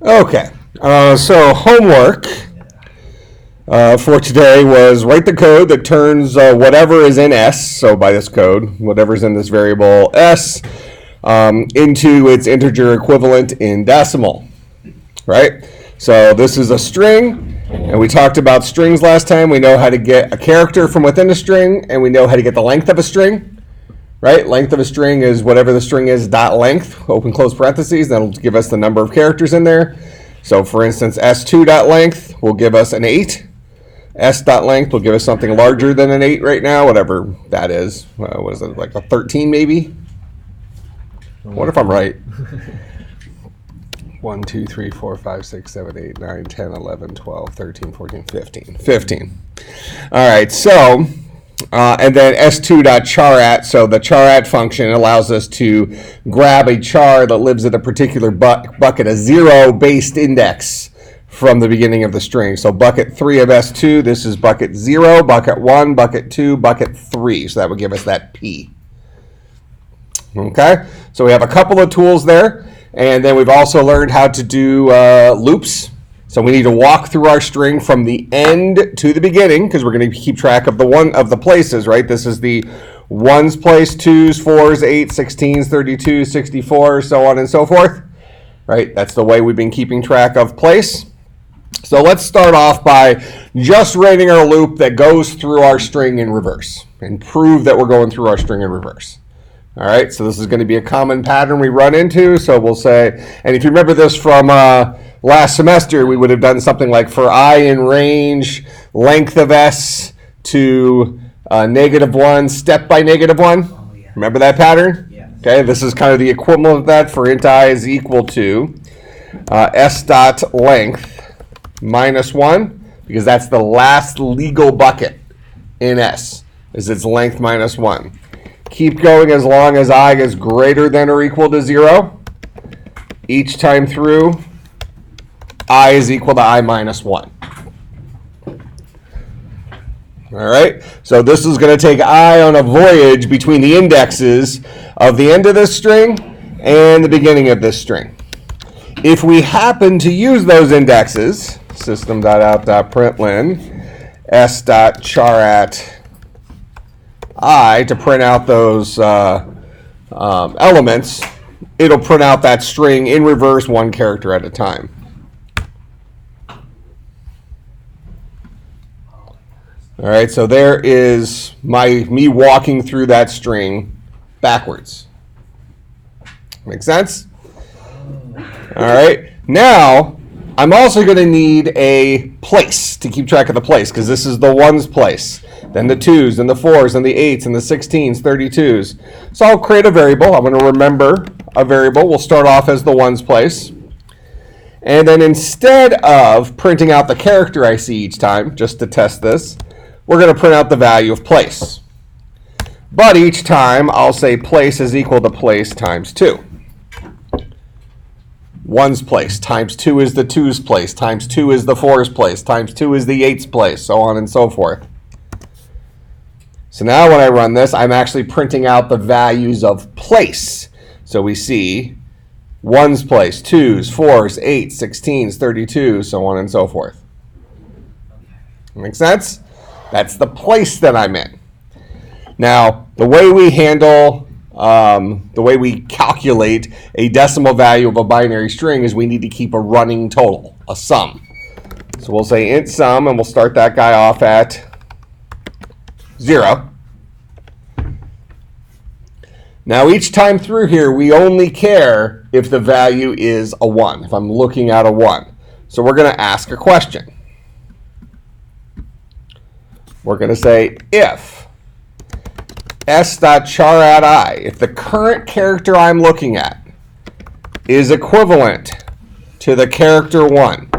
Okay, so homework for today was write the code that turns whatever is in S, so by this code, whatever's in this variable S, into its integer equivalent in decimal, right? So this is a string, and we talked about strings last time. We know how to get a character from within a string, and we know how to get the length of a string, right? Length of a string is whatever the string is, dot length, open close parentheses. That'll give us the number of characters in there. So for instance, S2 dot length will give us an 8. S dot length will give us something larger than an 8 right now, whatever that is. What is it, like a 13 maybe? What if I'm right? 1, 2, 3, 4, 5, 6, 7, 8, 9, 10, 11, 12, 13, 14, 15. 15. All right, so, and then S2.char at, so the char at function allows us to grab a char that lives at a particular bucket, a 0-based index from the beginning of the string. So bucket 3 of S2, this is bucket 0, bucket 1, bucket 2, bucket 3. So that would give us that P. Okay, so we have a couple of tools there. And then we've also learned how to do loops. So we need to walk through our string from the end to the beginning because we're going to keep track of the places, right? This is the ones place, twos, fours, 8, 16s, 32, 64, so on and so forth, right? That's the way we've been keeping track of place. So let's start off by just writing our loop that goes through our string in reverse and prove that we're going through our string in reverse. All right, so this is going to be a common pattern we run into. So we'll say, and if you remember this from last semester, we would have done something like for I in range, length of S to -1, step by -1. Oh, yeah. Remember that pattern? Yeah. Okay, this is kind of the equivalent of that for int I is equal to S dot length -1, because that's the last legal bucket in S, is its length -1. Keep going as long as I is greater than or equal to 0. Each time through, I is equal to I minus 1. All right, so this is going to take I on a voyage between the indexes of the end of this string and the beginning of this string. If we happen to use those indexes, system.out.println, s.char at I to print out those elements, it'll print out that string in reverse, one character at a time. All right, so there is me walking through that string backwards. Make sense? All right, now I'm also going to need a place to keep track of the place, because this is the ones place, then the twos, and the fours, and the 8s, and the 16s, 32s. So I'll create a variable. I'm going to remember a variable. We'll start off as the ones place. And then instead of printing out the character I see each time, just to test this, we're going to print out the value of place. But each time, I'll say place is equal to place times 2. Ones place times 2 is the twos place, times 2 is the fours place, times 2 is the 8s place, so on and so forth. So now when I run this, I'm actually printing out the values of place. So we see ones place, twos, fours, 8s, 16s, 32, so on and so forth. Make sense? That's the place that I'm in. Now, the way we handle, the way we calculate a decimal value of a binary string is we need to keep a running total, a sum. So we'll say int sum, and we'll start that guy off at 0. Now each time through here, we only care if the value is a 1, if I'm looking at a 1. So we're going to ask a question. We're going to say if s.char add I, if the current character I'm looking at is equivalent to the character 1.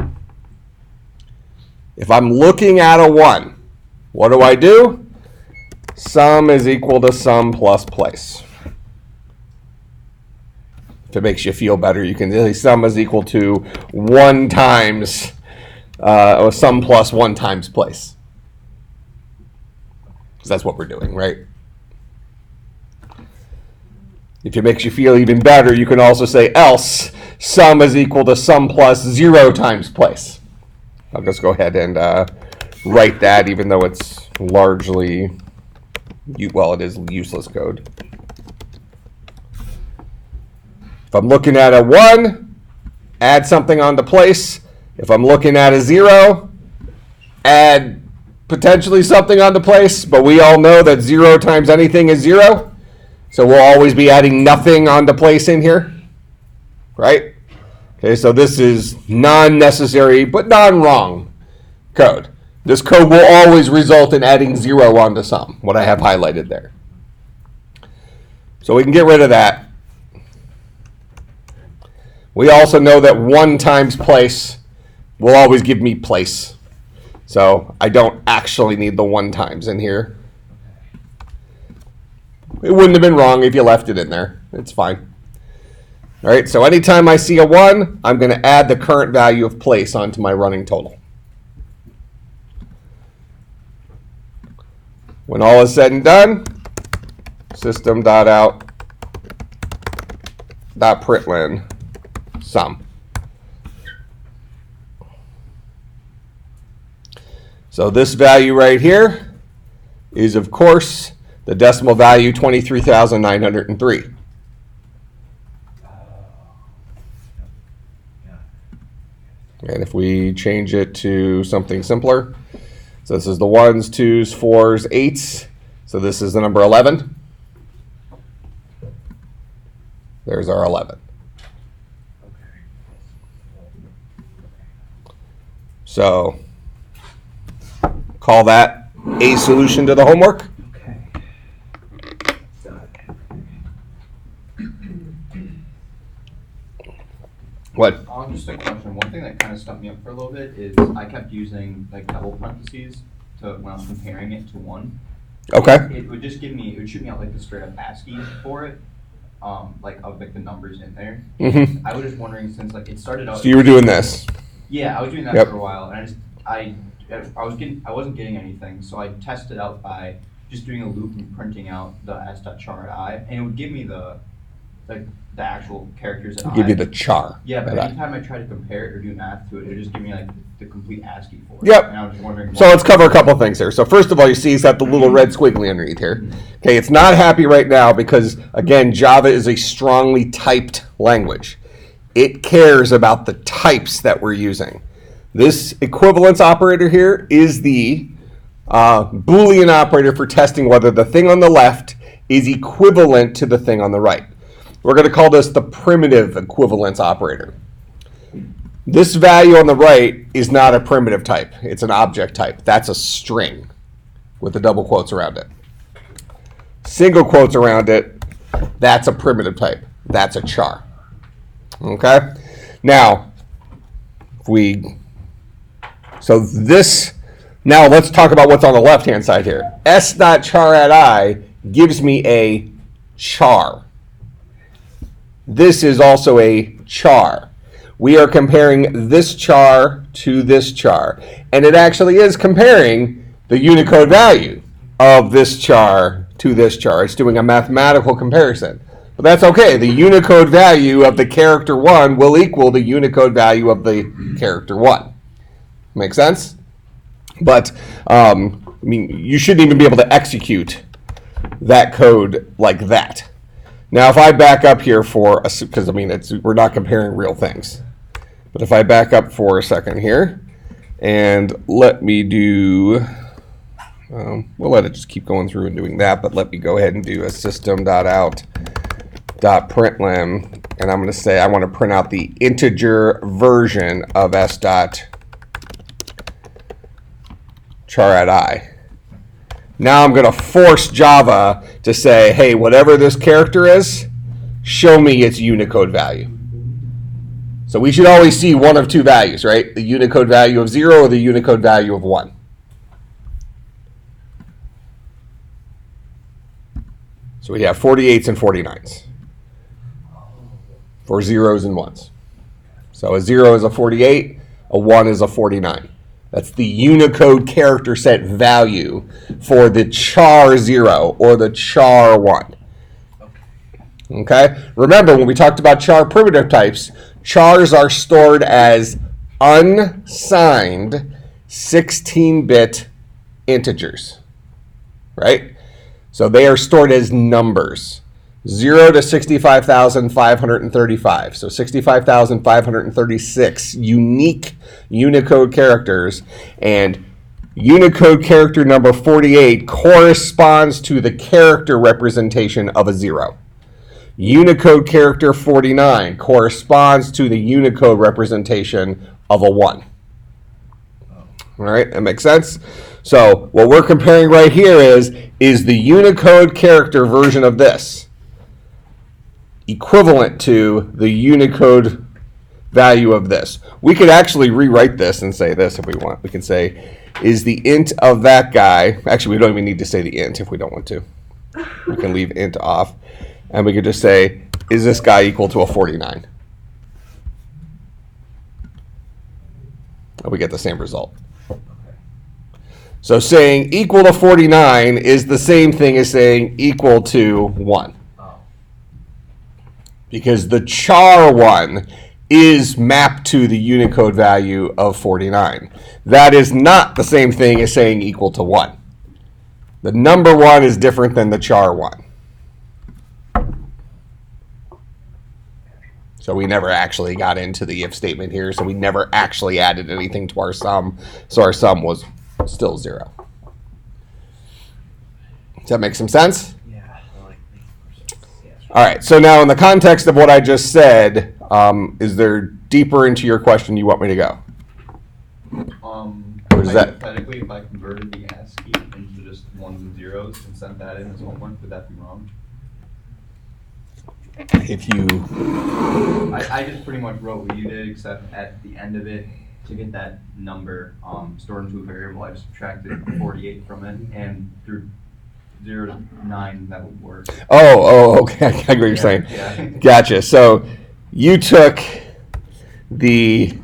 If I'm looking at a 1, what do? Sum is equal to sum plus place. If it makes you feel better, you can say sum is equal to 1 times, or sum plus 1 times place. Because that's what we're doing, right? If it makes you feel even better, you can also say else sum is equal to sum plus 0 times place. I'll just go ahead and write that, even though it's largely, well, it is useless code. If I'm looking at a 1, add something onto place. If I'm looking at a 0, add potentially something onto place, but we all know that 0 times anything is 0. So we'll always be adding nothing onto place in here, right? Okay, so this is non-necessary but non-wrong code. This code will always result in adding 0 onto sum, what I have highlighted there. So we can get rid of that. We also know that 1 times place will always give me place. So I don't actually need the 1 times in here. It wouldn't have been wrong if you left it in there. It's fine. All right, so anytime I see a 1, I'm going to add the current value of place onto my running total. When all is said and done, system.out.println sum. So this value right here is, of course, the decimal value 23,903. And if we change it to something simpler, so this is the 1s, 2s, 4s, 8s. So this is the number 11. There's our 11. So call that a solution to the homework. What? Just a question. One thing that kind of stumped me up for a little bit is I kept using like double parentheses when I was comparing it to 1. Okay. It would just give me, it would shoot me out like the straight up ASCII for it, like of like the numbers in there. Mm-hmm. I was just wondering, since like it started out. So you were doing this. Yeah, I was doing that for a while, and I wasn't getting anything, so I tested out by just doing a loop and printing out the s.char Add, and it would give me the actual characters that Give you the char. Yeah, but anytime I try to compare it or do math to it, it would just give me like the complete ASCII for it. Yep. And I was just wondering. So let's cover a couple things here. So first of all, you see it's got the little red squiggly underneath here. Okay, it's not happy right now because, again, Java is a strongly typed language. It cares about the types that we're using. This equivalence operator here is the Boolean operator for testing whether the thing on the left is equivalent to the thing on the right. We're going to call this the primitive equivalence operator. This value on the right is not a primitive type. It's an object type. That's a string with the double quotes around it. Single quotes around it, that's a primitive type. That's a char. Okay? Now, now let's talk about what's on the left-hand side here. S.char add I gives me a char. This is also a char. We are comparing this char to this char. And it actually is comparing the Unicode value of this char to this char. It's doing a mathematical comparison. But that's okay. The Unicode value of the character 1 will equal the Unicode value of the character 1. Make sense? But, you shouldn't even be able to execute that code like that. Now, if I back up here because we're not comparing real things. But if I back up for a second here, and let me do, we'll let it just keep going through and doing that, but let me go ahead and do a system.out.println, and I'm going to say I want to print out the integer version of s.char add I. Now I'm going to force Java to say, hey, whatever this character is, show me its Unicode value. So we should always see one of two values, right? The Unicode value of 0 or the Unicode value of 1. So we have 48s and 49s for 0s and 1s. So a 0 is a 48, a 1 is a 49. That's the Unicode character set value for the char 0 or the char 1. Okay? Remember, when we talked about char primitive types, chars are stored as unsigned 16-bit integers, right? So they are stored as numbers, 0 to 65,535. So 65,536 unique Unicode characters, and Unicode character number 48 corresponds to the character representation of a 0. Unicode character 49 corresponds to the Unicode representation of a 1. All right, that makes sense? So what we're comparing right here is the Unicode character version of this equivalent to the Unicode value of this? We could actually rewrite this and say this if we want. We can say, is the int of that guy, actually we don't even need to say the int if we don't want to. We can leave int off. And we could just say, is this guy equal to a 49? And we get the same result. So saying equal to 49 is the same thing as saying equal to 1. Because the char 1 is mapped to the Unicode value of 49. That is not the same thing as saying equal to 1. The number 1 is different than the char 1. So we never actually got into the if statement here, so we never actually added anything to our sum, so our sum was still 0. Does that make some sense? Yeah, I like making more sense. Yeah. All right, so now in the context of what I just said, is there deeper into your question you want me to go? What is that? Hypothetically, if I converted the ASCII into just ones and zeros and sent that in as homework, would that be wrong? If you... I just pretty much wrote what you did, except at the end of it, to get that number stored into a variable, I just subtracted 48 from it, and through 0 to 9, that would work. Okay, I get what you're saying. Yeah. Gotcha. So you took the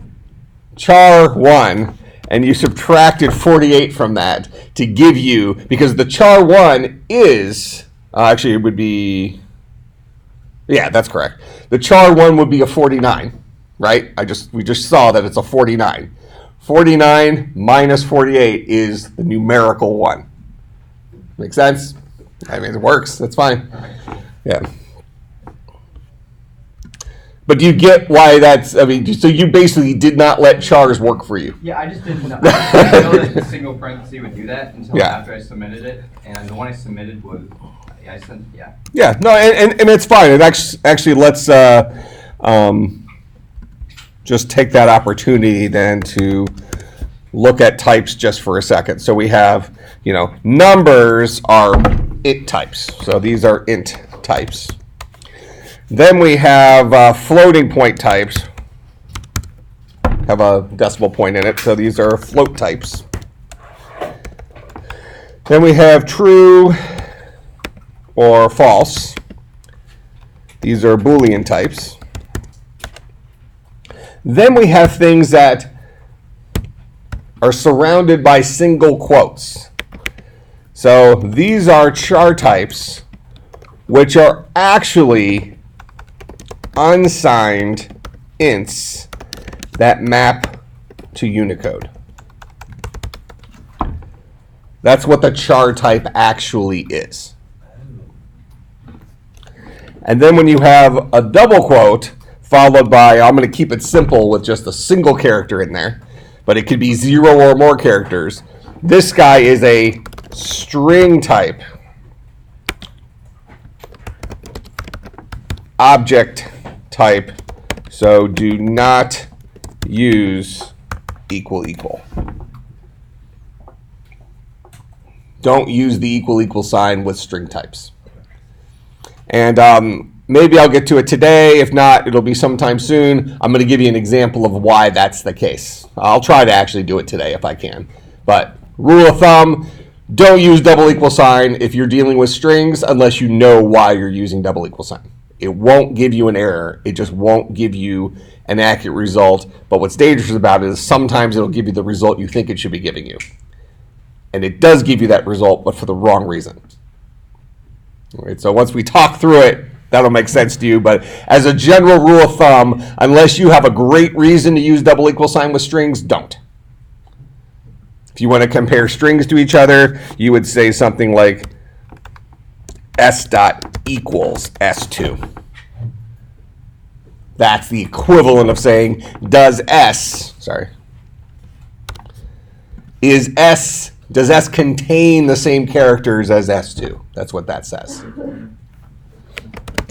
char 1 and you subtracted 48 from that to give you, because the char 1 is, actually it would be, yeah, that's correct. The char 1 would be a 49, right? We just saw that it's a 49. 49 minus 48 is the numerical 1. Make sense? I mean, it works. That's fine. Yeah. But do you get why that's, I mean, so you basically did not let chars work for you. Yeah, I just didn't know. I didn't know that the single parenthesis would do that until after I submitted it. And the one I submitted was, I sent, yeah. Yeah, no, and it's fine. And actually, let's just take that opportunity then to look at types just for a second. So we have, numbers are int types. So these are int types. Then we have floating point types. Have a decimal point in it, so these are float types. Then we have true or false. These are Boolean types. Then we have things that are surrounded by single quotes. So these are char types, which are actually unsigned ints that map to Unicode. That's what the char type actually is. And then when you have a double quote followed by, I'm going to keep it simple with just a single character in there, but it could be 0 or more characters. This guy is a string type object type, so do not use equal equal. Don't use the equal equal sign with string types. And maybe I'll get to it today. If not, it'll be sometime soon. I'm going to give you an example of why that's the case. I'll try to actually do it today if I can. But rule of thumb, don't use double equal sign if you're dealing with strings unless you know why you're using double equal sign. It won't give you an error. It just won't give you an accurate result. But what's dangerous about it is sometimes it'll give you the result you think it should be giving you. And it does give you that result, but for the wrong reason. All right, so once we talk through it, that'll make sense to you. But as a general rule of thumb, unless you have a great reason to use double equal sign with strings, don't. If you want to compare strings to each other, you would say something like s dot equals s2. That's the equivalent of saying, does S contain the same characters as S2? That's what that says.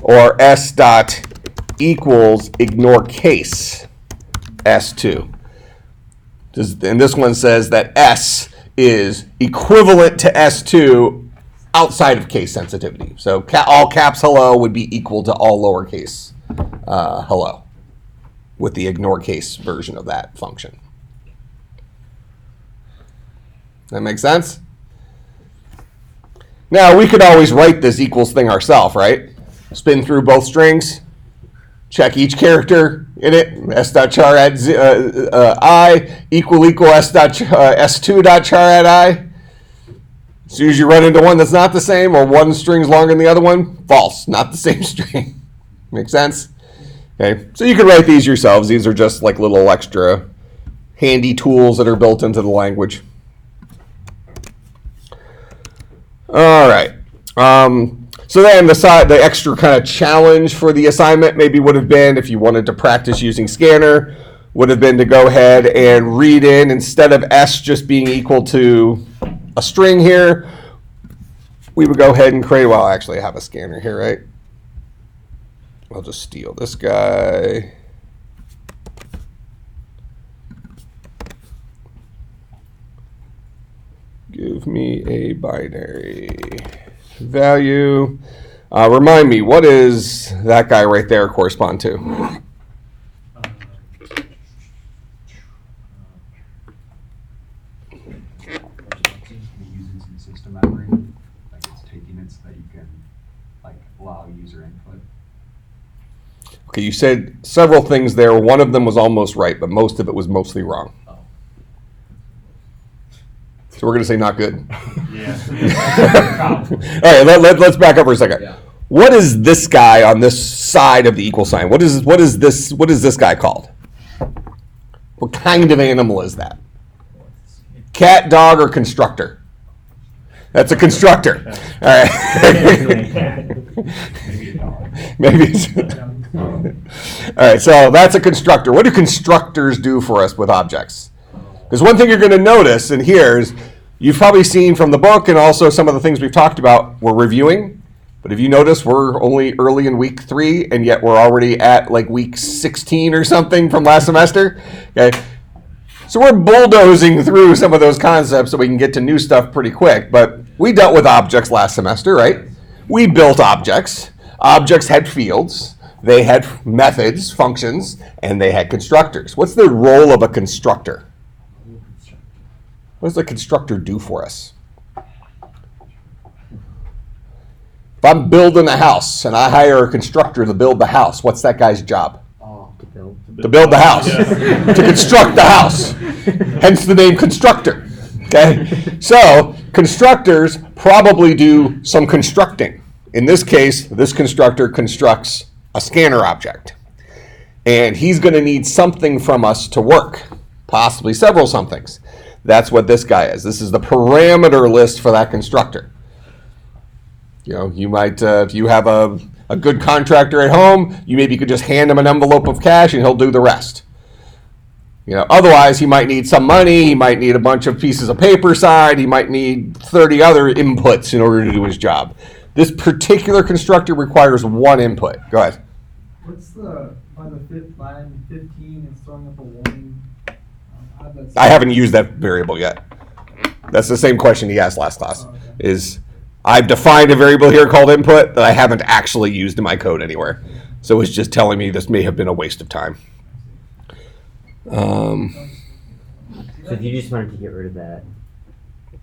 Or S dot equals ignore case S2. And this one says that S is equivalent to S2 outside of case sensitivity. So all caps hello would be equal to all lowercase hello with the ignore case version of that function. That make sense? Now, we could always write this equals thing ourselves, right? Spin through both strings, check each character in it, s.char add I equal s2.char add I. As soon as you run into one that's not the same, or one string's longer than the other one, false, not the same string. Make sense? Okay, so you can write these yourselves. These are just like little extra handy tools that are built into the language. All right. So then the extra kind of challenge for the assignment maybe would have been, if you wanted to practice using scanner, would have been to go ahead and read in, instead of S just being equal to a string here, we would go ahead and create, well, actually I have a scanner here, right? I'll just steal this guy. Give me a binary value. Remind me, what is that guy right there correspond to? Using some system memory, like it's taking it so that you can like allow user input. Okay, you said several things there. One of them was almost right, but most of it was mostly wrong. So we're going to say not good. Yeah. All right, let's back up for a second. Yeah. What is this guy on this side of the equal sign? What is this guy called? What kind of animal is that? Cat, dog, or constructor? That's a constructor. All right. Maybe it's all right, so that's a constructor. What do constructors do for us with objects? Because one thing you're going to notice, and here is, you've probably seen from the book and also some of the things we've talked about, we're reviewing. But if you notice, we're only early in week 3, and yet we're already at like week 16 or something from last semester. Okay, so we're bulldozing through some of those concepts so we can get to new stuff pretty quick. But we dealt with objects last semester, right? We built objects. Objects had fields. They had methods, functions, and they had constructors. What's the role of a constructor? What does a constructor do for us? If I'm building a house and I hire a constructor to build the house, what's that guy's job? To build the house. To construct the house. Hence the name constructor. Okay? So constructors probably do some constructing. In this case, this constructor constructs a scanner object. And he's going to need something from us to work. Possibly several somethings. That's what this guy is. This is the parameter list for that constructor. You know, you might, if you have a good contractor at home, you maybe could just hand him an envelope of cash and he'll do the rest. You know, otherwise he might need some money, he might need a bunch of pieces of paper signed, he might need 30 other inputs in order to do his job. This particular constructor requires one input. Go ahead. What's the, by the fifth line 15, it's throwing up a warning. I haven't used that variable yet. That's the same question he asked last class. Okay. Is I've defined a variable here called input that I haven't actually used in my code anywhere. So it's just telling me this may have been a waste of time. So if you just wanted to get rid of that,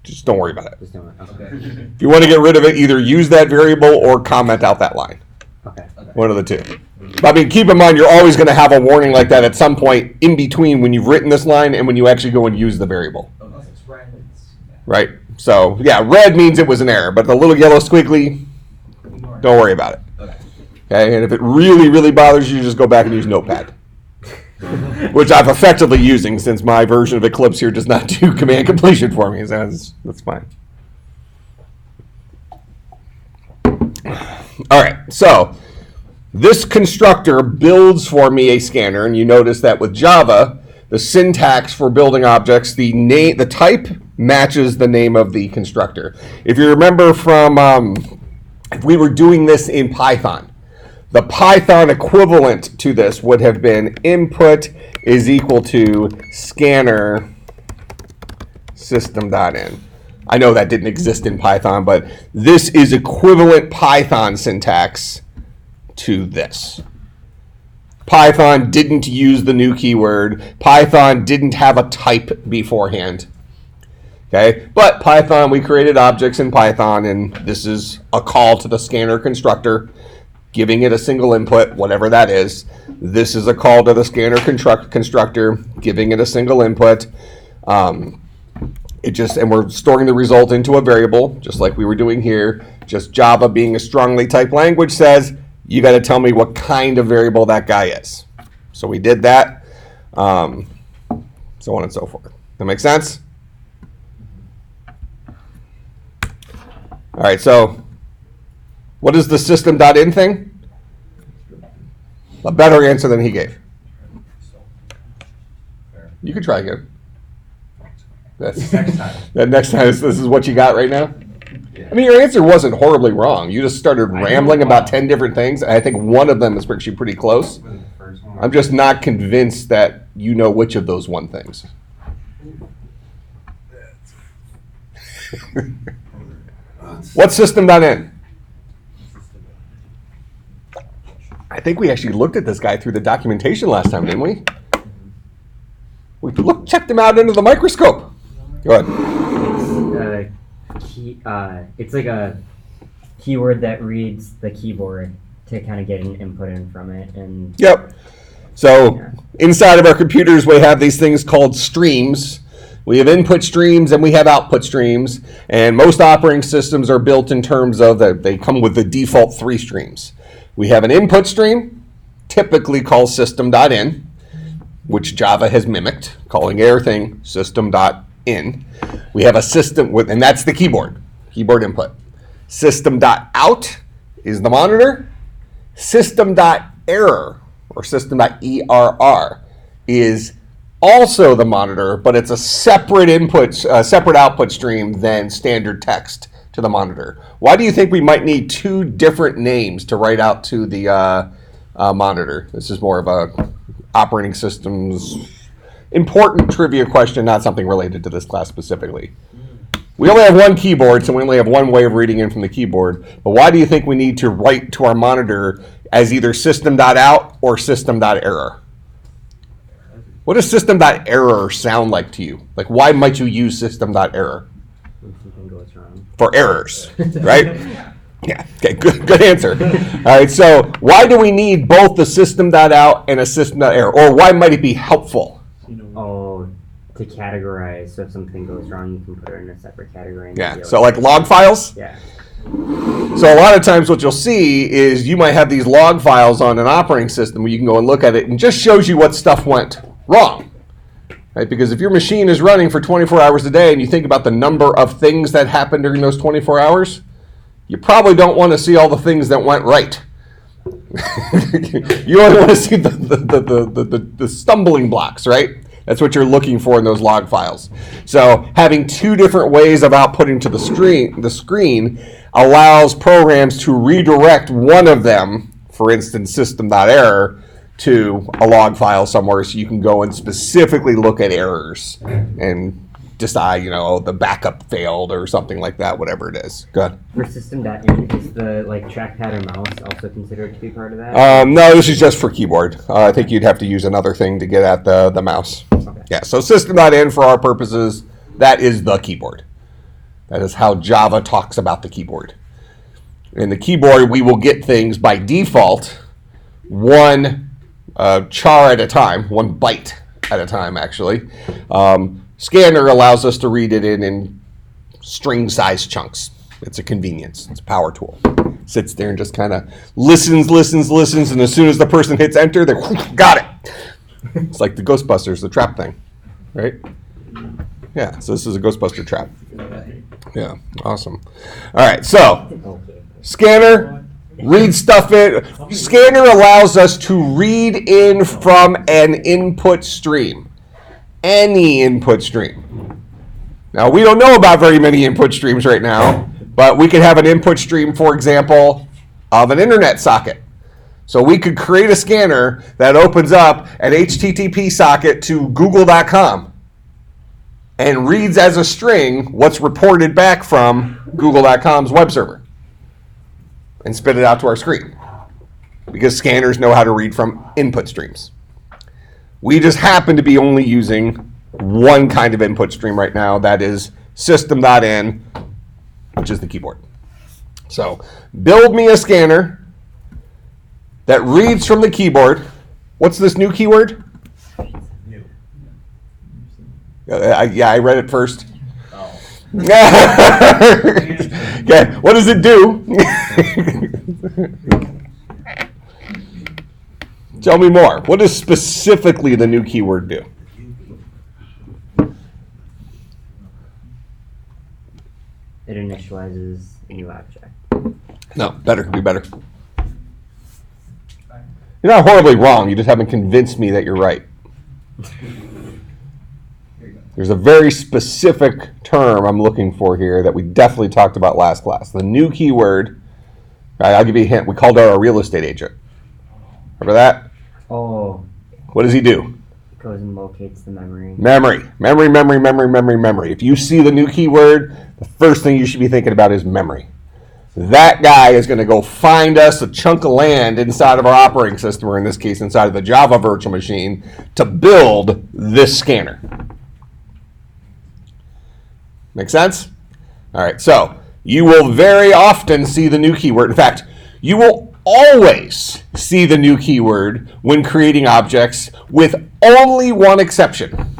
Just don't worry about it. just don't. Okay. If you want to get rid of it, either use that variable or comment out that line. Okay. One of the two. I mean, keep in mind, you're always going to have a warning like that at some point in between when you've written this line and when you actually go and use the variable. Unless it's random. Right? So, yeah, red means it was an error, but the little yellow squiggly, don't worry about it. Okay. Okay, and if it really, really bothers you, just go back and use Notepad, which I've effectively using since my version of Eclipse here does not do command completion for me. So that's fine. All right, so this constructor builds for me a scanner, and you notice that with Java, the syntax for building objects, the type matches the name of the constructor. If you remember from, if we were doing this in Python, the Python equivalent to this would have been input is equal to scanner system.in. I know that didn't exist in Python, but this is equivalent Python syntax to this. Python didn't use the new keyword. Python didn't have a type beforehand. Okay, but Python, we created objects in Python, and this is a call to the scanner constructor, giving it a single input, whatever that is. This is a call to the scanner constructor, giving it a single input. And we're storing the result into a variable, just like we were doing here. Just Java, being a strongly typed language, says you got to tell me what kind of variable that guy is. So we did that, so on and so forth. That make sense? All right, so what is the system.in thing? A better answer than he gave. You can try again. That's, Next time. that next time, this is what you got right now? Yeah. I mean, your answer wasn't horribly wrong. You just started I know, rambling about wow. 10 different things. I think one of them is actually pretty close. Was it the first one? I'm just not convinced that you know which of those one things. What's system.in? I think we actually looked at this guy through the documentation last time, didn't we? We checked him out under the microscope. Go ahead. It's like a keyword that reads the keyboard to kind of get an input in from it. And Yep. So inside of our computers, we have these things called streams. We have input streams and we have output streams. And most operating systems are built in terms of that they come with the default 3 streams. We have an input stream, typically called system.in, which Java has mimicked, calling everything system.in. We have a system with, and that's the keyboard input. System.out is the monitor. System.error or system.err is also the monitor, but it's a separate separate output stream than standard text to the monitor. Why do you think we might need 2 different names to write out to the monitor? This is more of a operating systems important trivia question, not something related to this class specifically. We only have one keyboard, so we only have one way of reading in from the keyboard. But why do you think we need to write to our monitor as either system.out or system.error? What does system.error sound like to you? Like, why might you use system.error? when something goes wrong. For errors, right? Yeah, okay, good answer. All right, so why do we need both the system.out and a system.error? Or why might it be helpful? Oh, to categorize, so if something goes wrong, you can put it in a separate category. And Yeah, be able so to- like log files? Yeah. So a lot of times what you'll see is you might have these log files on an operating system where you can go and look at it and just shows you what stuff went wrong. Right? Because if your machine is running for 24 hours a day and you think about the number of things that happened during those 24 hours, you probably don't want to see all the things that went right. You only want to see the stumbling blocks, right? That's what you're looking for in those log files. So having 2 different ways of outputting to the screen allows programs to redirect one of them, for instance, system.error, to a log file somewhere so you can go and specifically look at errors and decide, the backup failed or something like that, whatever it is. Good. For system.in, is the trackpad or mouse also considered to be part of that? No, this is just for keyboard. I think you'd have to use another thing to get at the mouse. Okay. Yeah, so system.in for our purposes, that is the keyboard. That is how Java talks about the keyboard. In the keyboard, we will get things by default, one char at a time, 1 byte at a time, actually. Scanner allows us to read it in string-sized chunks. It's a convenience. It's a power tool. sits there and just kind of listens, and as soon as the person hits enter, they got it. It's like the Ghostbusters, the trap thing, right? Yeah, so this is a Ghostbuster trap. Yeah, awesome. All right, so scanner, read stuff in. Scanner allows us to read in from an input stream. Any input stream. Now, we don't know about very many input streams right now, but we could have an input stream, for example, of an internet socket. So we could create a scanner that opens up an HTTP socket to google.com and reads as a string what's reported back from google.com's web server and spit it out to our screen, because scanners know how to read from input streams. We just happen to be only using one kind of input stream right now, that is system.in, which is the keyboard. So build me a scanner that reads from the keyboard. What's this new keyword? New. I read it first. Oh. Okay, what does it do? Tell me more. What does specifically the new keyword do? It initializes a new object. No, better. Be better. You're not horribly wrong. You just haven't convinced me that you're right. There's a very specific term I'm looking for here that we definitely talked about last class. The new keyword, I'll give you a hint. We called out a real estate agent. Remember that? Oh, What does he do? it goes and locates the memory. Memory. If you see the new keyword, the first thing you should be thinking about is memory. That guy is going to go find us a chunk of land inside of our operating system, or in this case, inside of the Java virtual machine, to build this scanner. Make sense? All right, so you will very often see the new keyword. In fact, you will always see the new keyword when creating objects, with only one exception.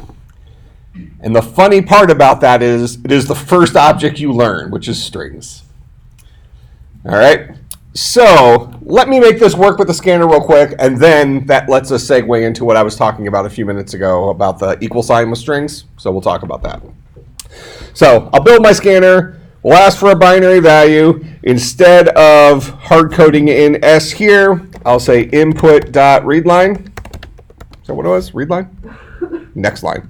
And the funny part about that is it is the first object you learn, which is strings. All right, so let me make this work with the scanner real quick, and then that lets us segue into what I was talking about a few minutes ago about the equal sign with strings. So we'll talk about that. So I'll build my scanner. We'll ask for a binary value. Instead of hard coding in S here, I'll say input.readline. Is that what it was? Readline? Next line.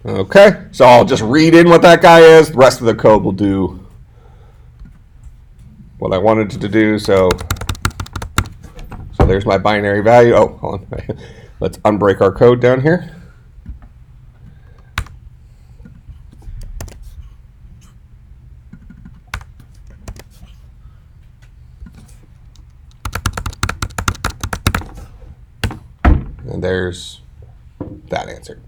Okay, so I'll just read in what that guy is. The rest of the code will do what I wanted it to do. So there's my binary value. Oh, hold on. Let's unbreak our code down here. And there's that answer.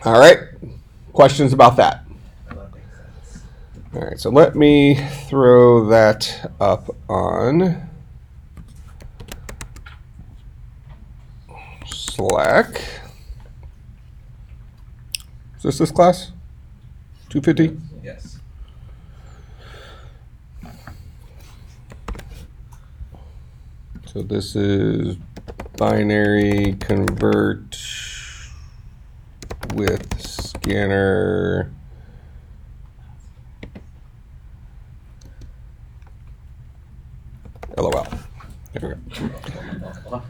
All right, questions about that? All right, so let me throw that up on Slack. Is this class? 250? Yes. So this is binary convert with scanner LOL. There we go.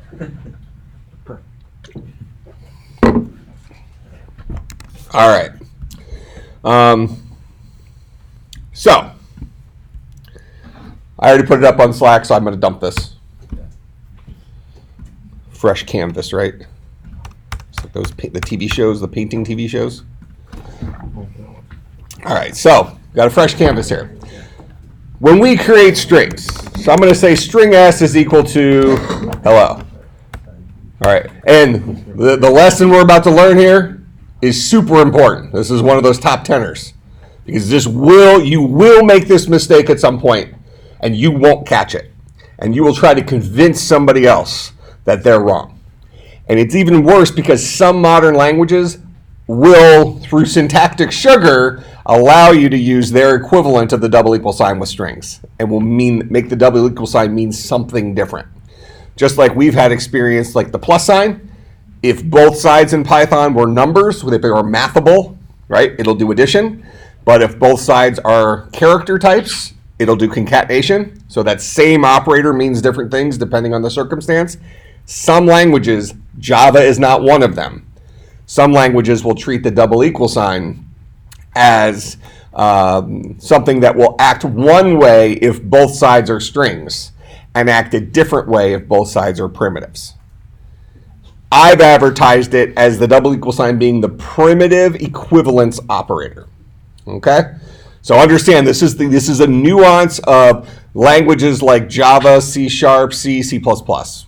All right. So I already put it up on Slack, so I'm going to dump this. Fresh canvas, right? It's like those the TV shows, the painting TV shows. All right, so got a fresh canvas here. When we create strings, so I'm going to say string S is equal to hello. All right, and the lesson we're about to learn here is super important. This is one of those top tenors, because you will make this mistake at some point, and you won't catch it, and you will try to convince somebody else that they're wrong. And it's even worse because some modern languages will, through syntactic sugar, allow you to use their equivalent of the double equal sign with strings, and will make the double equal sign mean something different. Just like we've had experience like the plus sign, if both sides in Python were numbers, if they were mathable, right, it'll do addition. But if both sides are character types, it'll do concatenation. So that same operator means different things depending on the circumstance. Some languages, Java is not one of them. Some languages will treat the double equal sign as something that will act one way if both sides are strings and act a different way if both sides are primitives. I've advertised it as the double equal sign being the primitive equivalence operator. Okay? So understand this is a nuance of languages like Java, C#, C, C++.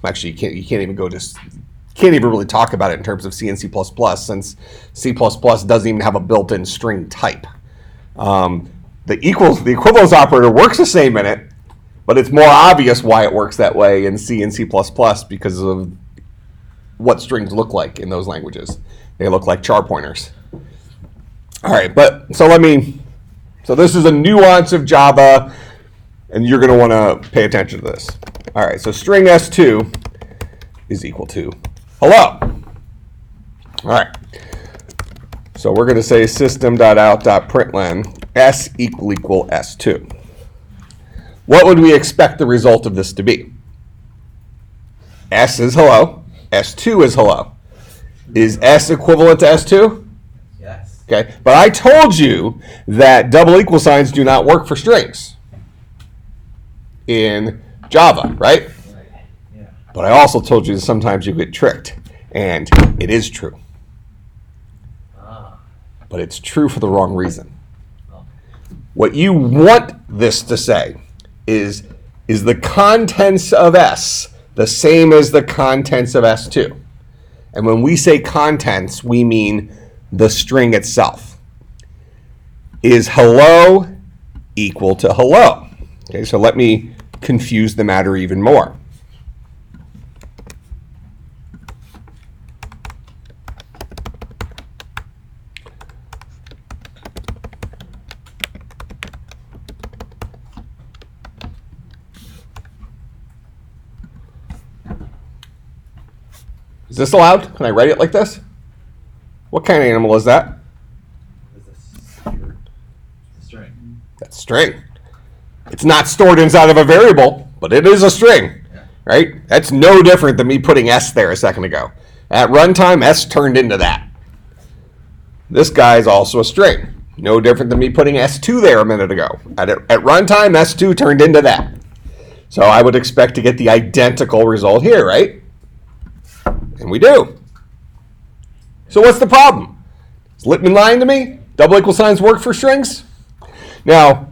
Actually, you can't even really talk about it in terms of C and C++, since C++ doesn't even have a built-in string type. The equivalence operator works the same in it, but it's more obvious why it works that way in C and C++ because of what strings look like in those languages. They look like char pointers. All right, so this is a nuance of Java, and you're going to want to pay attention to this. All right, so string s2 is equal to hello. All right, so we're going to say system.out.println s equal s2. What would we expect the result of this to be? S is hello, s2 is hello. Is s equivalent to s2? Yes. Okay, but I told you that double equal signs do not work for strings in Java, right? Yeah. But I also told you that sometimes you get tricked, and it is true. But it's true for the wrong reason. What you want this to say is the contents of S the same as the contents of S2? And when we say contents, we mean the string itself. Is hello equal to hello? Okay, so let me confuse the matter even more. Is this allowed? Can I write it like this? What kind of animal is that? String. That's string. It's not stored inside of a variable, but it is a string, right? That's no different than me putting S there a second ago. At runtime, S turned into that. This guy is also a string. No different than me putting S2 there a minute ago. At runtime, S2 turned into that. So I would expect to get the identical result here, right? And we do. So what's the problem? Is Lippmann lying to me? Double equal signs work for strings? Now,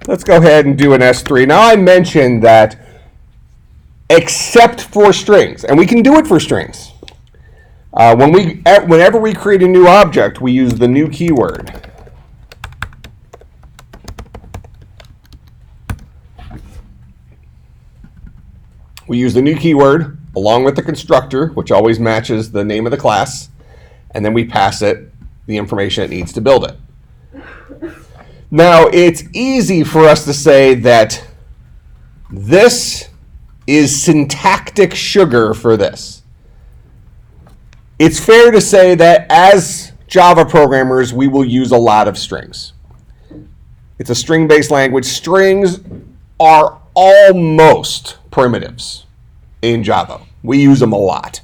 let's go ahead and do an S3. Now I mentioned that except for strings, and we can do it for strings. Whenever we create a new object, we use the new keyword. We use the new keyword along with the constructor, which always matches the name of the class, and then we pass it the information it needs to build it. Now, it's easy for us to say that this is syntactic sugar for this. It's fair to say that as Java programmers, we will use a lot of strings. It's a string-based language. Strings are almost primitives in Java. We use them a lot.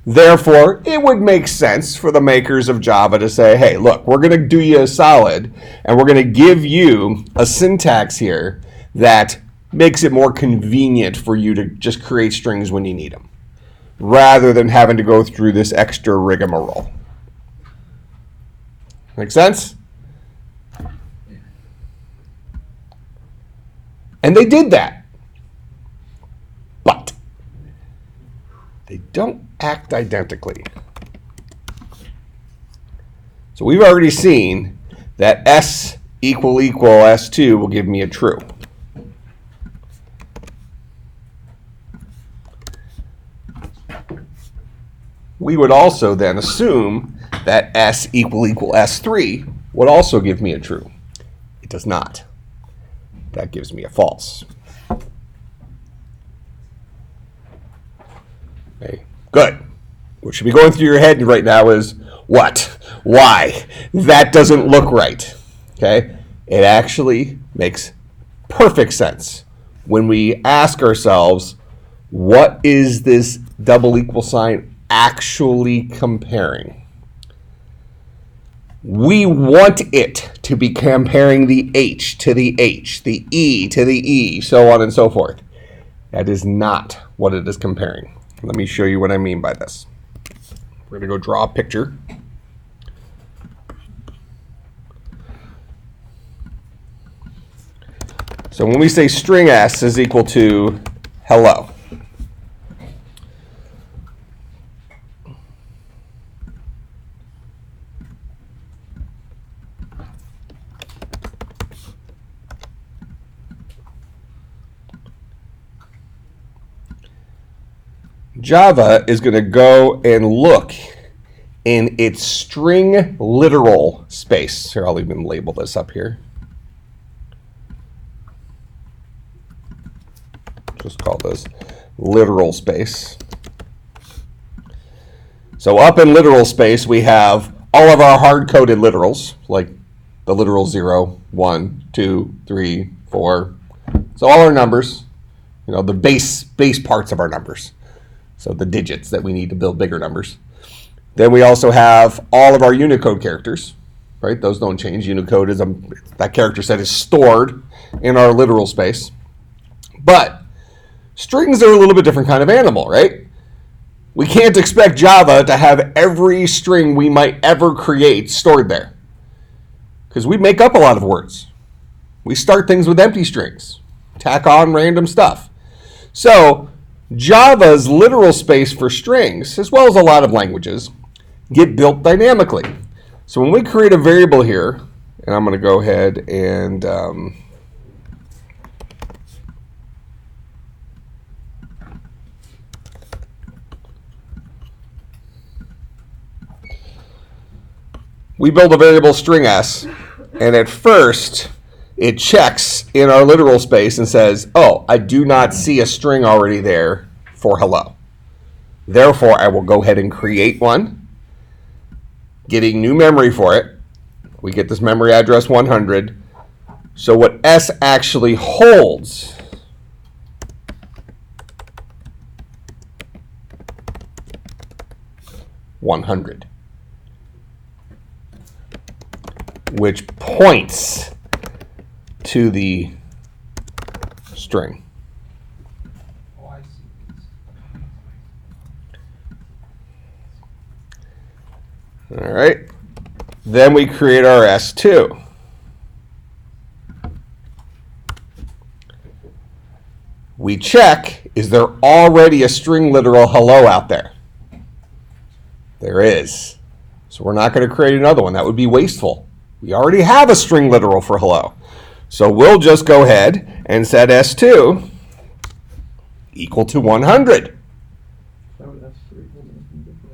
Therefore, it would make sense for the makers of Java to say, hey, look, we're going to do you a solid, and we're going to give you a syntax here that makes it more convenient for you to just create strings when you need them, rather than having to go through this extra rigmarole. Make sense? And they did that. But they don't act identically. So we've already seen that S equal S2 will give me a true. we would also then assume that S equal S3 would also give me a true. It does not. That gives me a false. Okay, good. What should be going through your head right now is, what? Why? That doesn't look right. Okay? It actually makes perfect sense when we ask ourselves, what is this double equal sign actually comparing? We want it to be comparing the H to the H, the E to the E, so on and so forth. That is not what it is comparing. Let me show you what I mean by this. We're going to go draw a picture. So when we say string S is equal to hello, Java is going to go and look in its string literal space. Here, I'll even label this up here. Just call this literal space. So up in literal space, we have all of our hard-coded literals, like the literal 0, 1, 2, 3, 4. So all our numbers, the base parts of our numbers. So the digits that we need to build bigger numbers. Then we also have all of our Unicode characters, right? Those don't change. Unicode is that character set is stored in our literal space. But strings are a little bit different kind of animal, right? We can't expect Java to have every string we might ever create stored there, because we make up a lot of words. We start things with empty strings, tack on random stuff. So Java's literal space for strings, as well as a lot of languages, get built dynamically. So when we create a variable here, and I'm going to go ahead and we build a variable string S, and at first it checks in our literal space and says, oh, I do not see a string already there for hello. Therefore, I will go ahead and create one, getting new memory for it. We get this memory address 100. So what S actually holds (100), which points to the string. Oh, I see. All right. Then we create our S2. We check, is there already a string literal hello out there? There is. So we're not going to create another one. That would be wasteful. We already have a string literal for hello. So we'll just go ahead and set S2 equal to 100.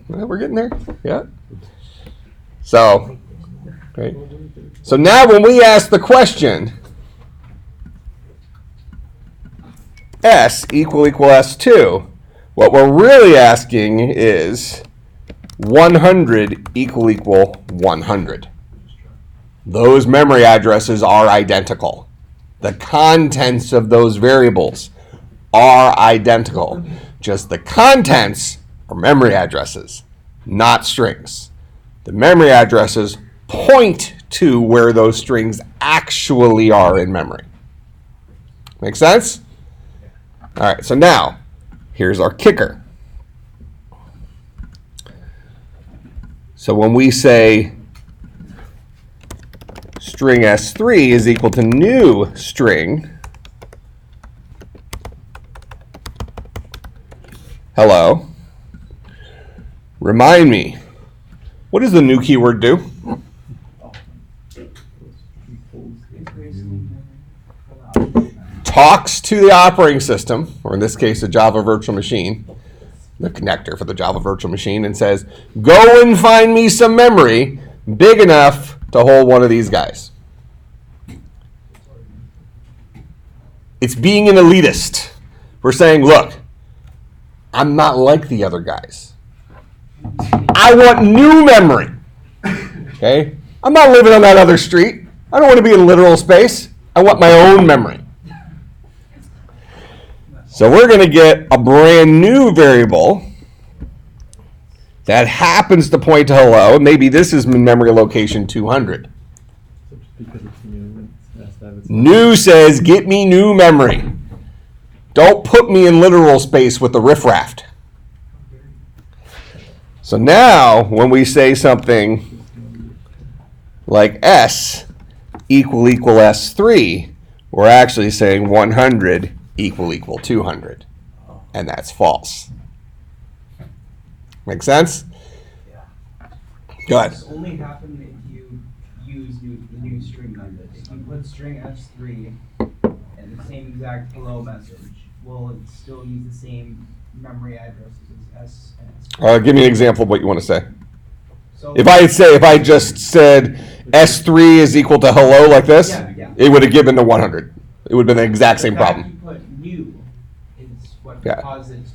Well, we're getting there. Yeah. So, okay. So now when we ask the question, S equal S2, what we're really asking is 100 equal 100. Those memory addresses are identical. The contents of those variables are identical. Just the contents are memory addresses, not strings. The memory addresses point to where those strings actually are in memory. Make sense? All right, so now, here's our kicker. So when we say string S3 is equal to new string hello, remind me, what does the new keyword do? Talks to the operating system, or in this case, a Java virtual machine, the connector for the Java virtual machine, and says, go and find me some memory big enough to hold one of these guys. It's being an elitist. We're saying, look, I'm not like the other guys. I want new memory. Okay? I'm not living on that other street. I don't want to be in literal space. I want my own memory. So we're going to get a brand new variable that happens to point to hello. Maybe this is memory location 200. Because it's new, New says, get me new memory. Don't put me in literal space with the riffraff. So now, when we say something like S equal S3, we're actually saying 100 equal 200. And that's false. Make sense? Yeah. Go ahead. This only happen if you use the new string method. If you put string S3 and the same exact hello message, will it still use the same memory addresses as S and S? Give me an example of what you want to say. So If I just said S3 is equal to hello like this, Yeah. it would have given the 100. It would have been the exact same the fact problem. You put new is what Yeah. caused it to.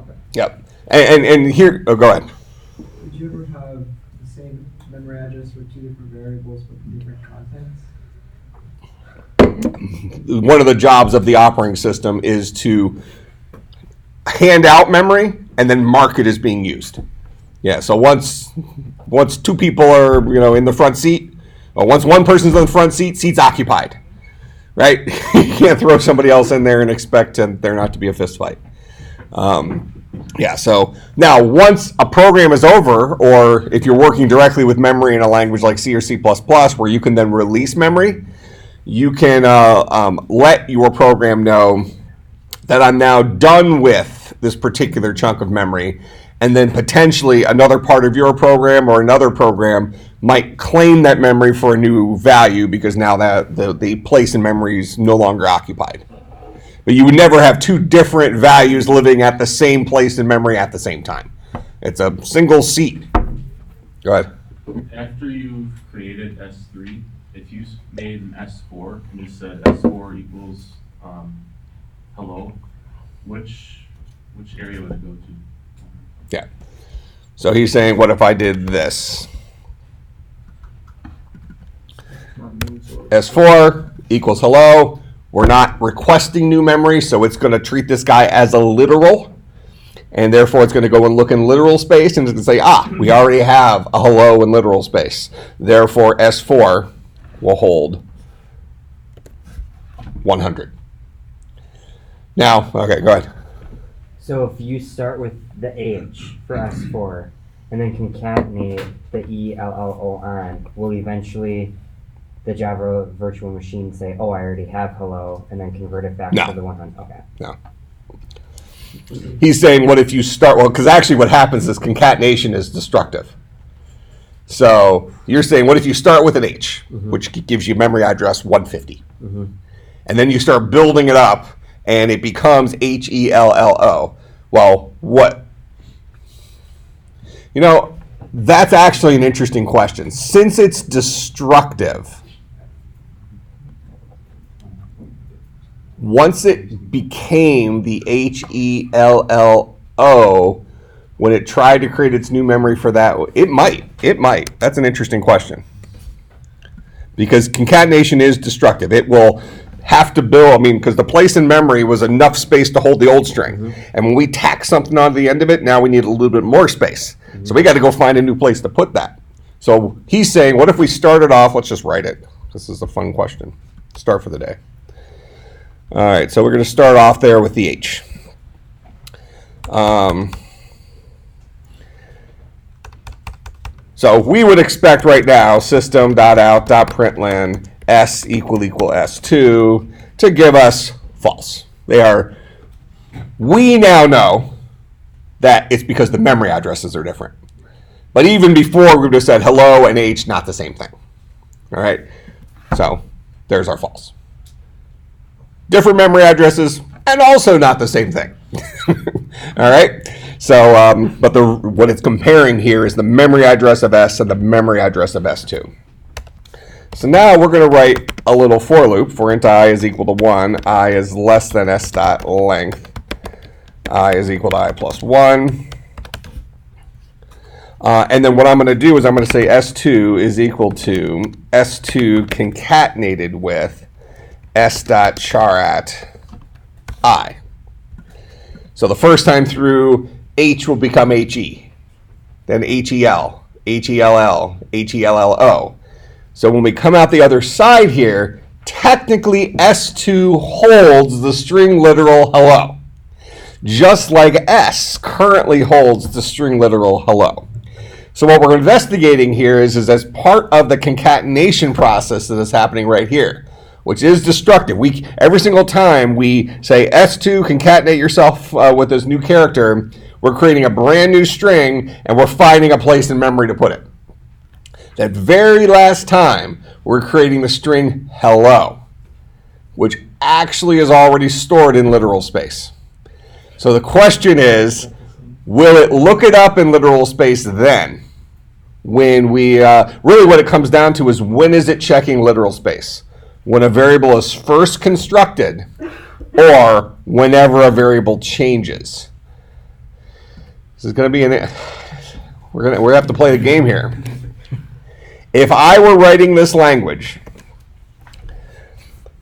Okay. Yep. And here, go ahead. Did you ever have the same memory address for two different variables with different contents? One of the jobs of the operating system is to hand out memory and then mark it as being used. Yeah. So once two people are in the front seat, or once one person's in the front seat, seat's occupied. Right? You can't throw somebody else in there and expect there not to be a fist fight. Yeah, so now once a program is over, or if you're working directly with memory in a language like C or C++, where you can then release memory, you can let your program know that I'm now done with this particular chunk of memory, and then potentially another part of your program or another program might claim that memory for a new value because now that the place in memory is no longer occupied. But you would never have two different values living at the same place in memory at the same time. It's a single seat. Go ahead. After you've created S3, if you made an S4 and you said S4 equals hello, which area would it go to? Yeah. So he's saying, what if I did this? S4 equals hello. We're not requesting new memory, so it's going to treat this guy as a literal. And therefore, it's going to go and look in literal space, and it's going to say, we already have a hello in literal space. Therefore, S4 will hold 100. Now, okay, go ahead. So if you start with the H for S4 and then concatenate the ELLO on, will eventually the Java virtual machine say, oh, I already have hello, and then convert it back No. to the 100? Okay. No. He's saying, what if you start, well, because actually what happens is concatenation is destructive. So you're saying, what if you start with an H, which gives you memory address 150, and then you start building it up, and it becomes HELLO. Well, what? That's actually an interesting question. Since it's destructive, once it became the HELLO, when it tried to create its new memory for that, it might. That's an interesting question. Because concatenation is destructive. It will have to build, because the place in memory was enough space to hold the old string. And when we tack something onto the end of it, now we need a little bit more space. So we got to go find a new place to put that. So he's saying, what if we started off, let's just write it. This is a fun question. Start for the day. All right, so we're going to start off there with the H. So we would expect right now system.out.println S equal S2 to give us false. We now know that it's because the memory addresses are different. But even before, we would have said hello and H, not the same thing. All right, so there's our false. Different memory addresses, and also not the same thing. All right. So, but what it's comparing here is the memory address of S and the memory address of S2. So now we're going to write a little for loop for int I is equal to 1, I is less than S dot length, I is equal to I plus 1. And then what I'm going to do is I'm going to say S2 is equal to S2 concatenated with S dot char at I. So the first time through, H will become HE, then HEL, HELL, HELLO. So when we come out the other side here, technically S2 holds the string literal hello, just like S currently holds the string literal hello. So what we're investigating here is as part of the concatenation process that is happening right here, which is destructive. Every single time we say S2 concatenate yourself with this new character, we're creating a brand new string and we're finding a place in memory to put it. That very last time, we're creating the string hello, which actually is already stored in literal space. So the question is, will it look it up in literal space then? When we, really what it comes down to is when is it checking literal space? When a variable is first constructed or whenever a variable changes. This is going to be we're going to have to play the game here. If I were writing this language,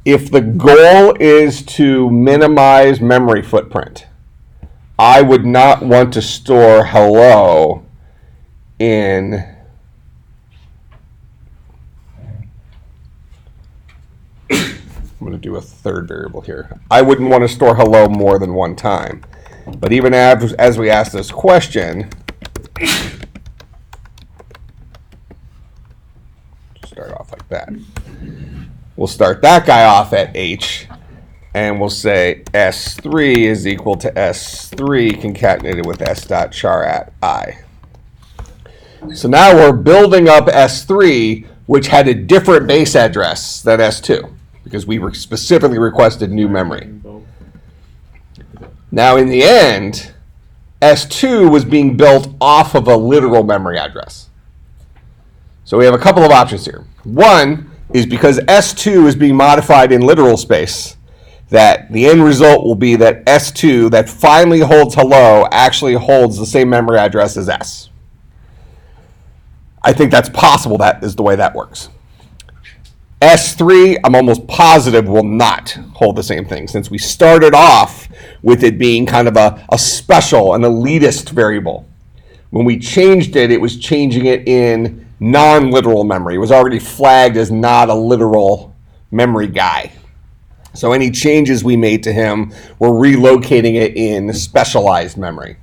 if the goal is to minimize memory footprint, I would not want to store hello in I'm going to do a third variable here. I wouldn't want to store hello more than one time. But even as we ask this question, start off like that. We'll start that guy off at H, and we'll say S3 is equal to S3 concatenated with S dot char at I. So now we're building up S3, which had a different base address than S2, because we specifically requested new memory. Now in the end, S2 was being built off of a literal memory address. So we have a couple of options here. One is because S2 is being modified in literal space, that the end result will be that S2 that finally holds hello actually holds the same memory address as S. I think that's possible. That is the way that works. S3, I'm almost positive, will not hold the same thing, since we started off with it being kind of a special, an elitist variable. When we changed it, it was changing it in non-literal memory. It was already flagged as not a literal memory guy. So any changes we made to him were relocating it in specialized memory.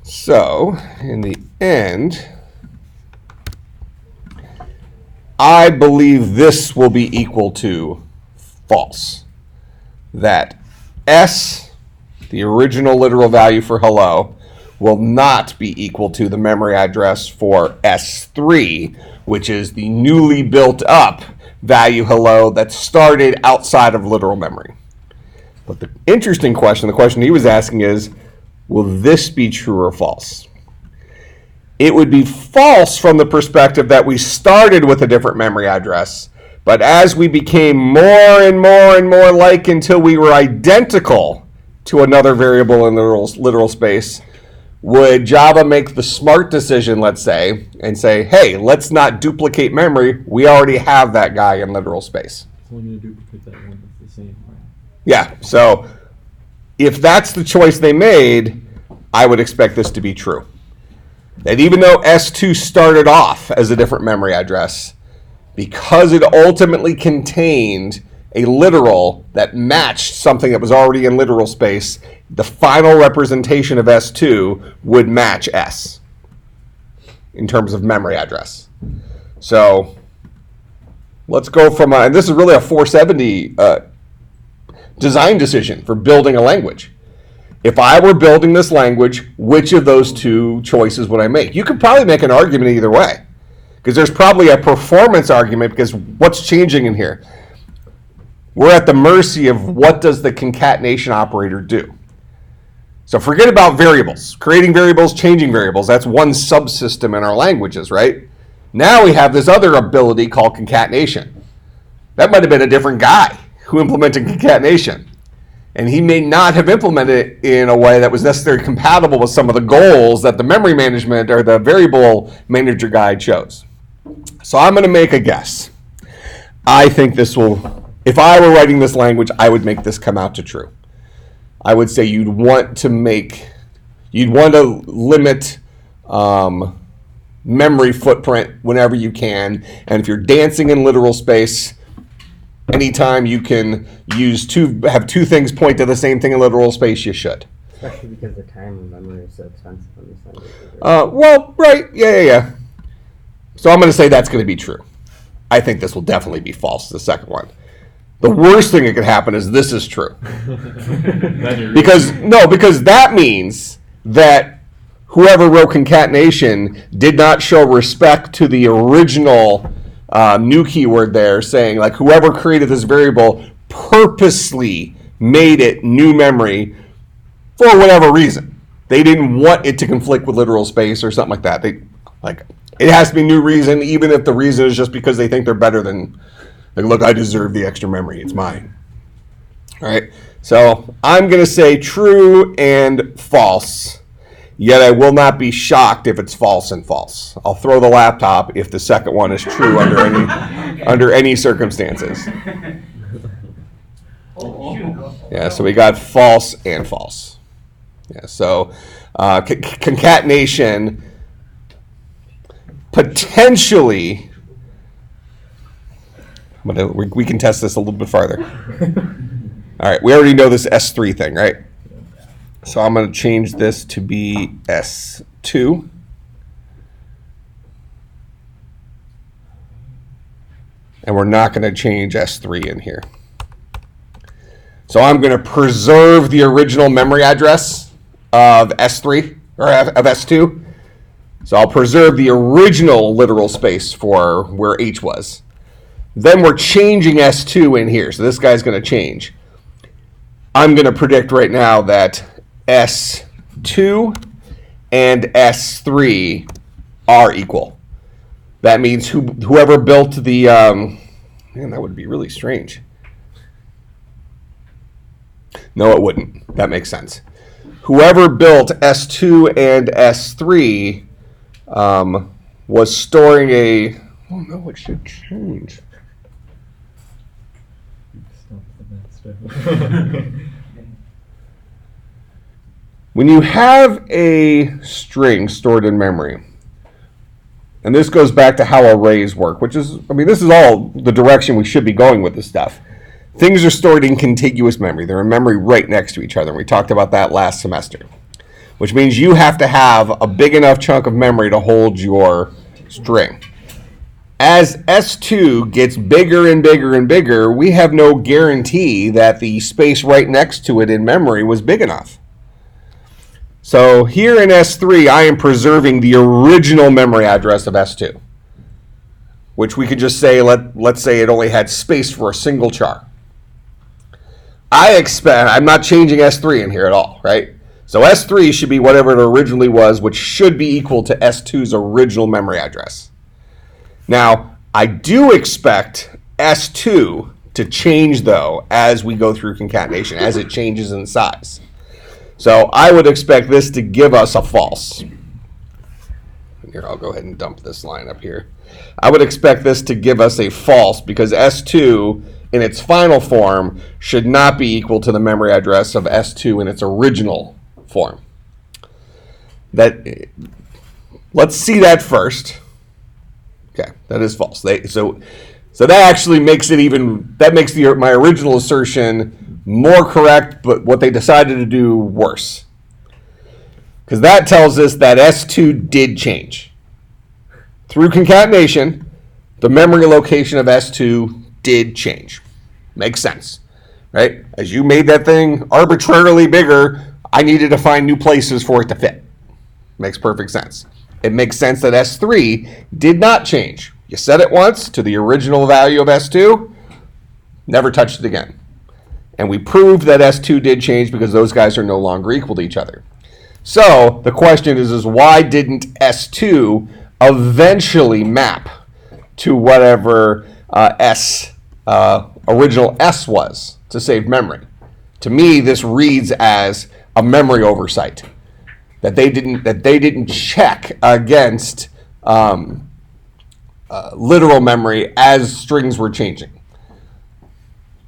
So, in the end, I believe this will be equal to false. That S, the original literal value for hello, will not be equal to the memory address for S3, which is the newly built up value hello that started outside of literal memory. But the interesting question, the question he was asking is, will this be true or false? It would be false from the perspective that we started with a different memory address, but as we became more and more and more like until we were identical to another variable in literal space, would Java make the smart decision, let's say, and say, hey, let's not duplicate memory. We already have that guy in literal space. So when you duplicate that one, it's the same, right? Yeah, so if that's the choice they made, I would expect this to be true. That even though S2 started off as a different memory address, because it ultimately contained a literal that matched something that was already in literal space, the final representation of S2 would match S in terms of memory address. So let's go from, and this is really a 470 design decision for building a language. If I were building this language, which of those two choices would I make? You could probably make an argument either way, because there's probably a performance argument, because what's changing in here? we're at the mercy of what does the concatenation operator do. So forget about variables. Creating variables, changing variables. That's one subsystem in our languages, right? Now we have this other ability called concatenation. That might have been a different guy who implemented concatenation. And he may not have implemented it in a way that was necessarily compatible with some of the goals that the memory management or the variable manager guide chose. So I'm going to make a guess. I think this will, if I were writing this language, I would make this come out to true. I would say you'd want to limit memory footprint whenever you can. And if you're dancing in literal space, anytime you can have two things point to the same thing in literal space, you should. Especially because the time and memory is so expensive on these languages. Well, right, yeah. So I'm going to say that's going to be true. I think this will definitely be false, the second one. The worst thing that could happen is this is true. Because that means that whoever wrote concatenation did not show respect to the original new keyword there, saying like whoever created this variable purposely made it new memory for whatever reason. They didn't want it to conflict with literal space or something like that. It has to be new reason, even if the reason is just because they think they're better than, like, look, I deserve the extra memory. It's mine. All right. So I'm going to say true and false. Yet I will not be shocked if it's false and false. I'll throw the laptop if the second one is true under any circumstances. Yeah, so we got false and false. Yeah, so concatenation potentially. We can test this a little bit farther. All right, we already know this S3 thing, right? So I'm going to change this to be S2. And we're not going to change S3 in here. So I'm going to preserve the original memory address of S3, or of S2. So I'll preserve the original literal space for where H was. Then we're changing S2 in here. So this guy's going to change. I'm going to predict right now that S2 and S3 are equal. That means whoever built the, man, that would be really strange. No, it wouldn't. That makes sense. Whoever built S2 and S3 was storing a, oh no, it should change. When you have a string stored in memory, and this goes back to how arrays work, which is, I mean, this is all the direction we should be going with this stuff. Things are stored in contiguous memory. They're in memory right next to each other. And we talked about that last semester, which means you have to have a big enough chunk of memory to hold your string. As S2 gets bigger and bigger and bigger, we have no guarantee that the space right next to it in memory was big enough. So here in S3, I am preserving the original memory address of S2, which we could just say, let's say it only had space for a single char. I expect, I'm not changing S3 in here at all, right? So S3 should be whatever it originally was, which should be equal to S2's original memory address. Now, I do expect S2 to change, though, as we go through concatenation, as it changes in size. So I would expect this to give us a false. Here, I'll go ahead and dump this line up here. I would expect this to give us a false because S2 in its final form should not be equal to the memory address of S2 in its original form. Let's see that first. Okay, that is false. So that actually makes it even, that makes my original assertion more correct, but what they decided to do worse. Because that tells us that S2 did change. Through concatenation, the memory location of S2 did change. Makes sense, right? As you made that thing arbitrarily bigger, I needed to find new places for it to fit. Makes perfect sense. It makes sense that S3 did not change. You set it once to the original value of S2, Never touched it again. And we proved that S2 did change because those guys are no longer equal to each other. So the question is why didn't S2 eventually map to whatever original S was to save memory? To me, this reads as a memory oversight, that they didn't check against literal memory as strings were changing.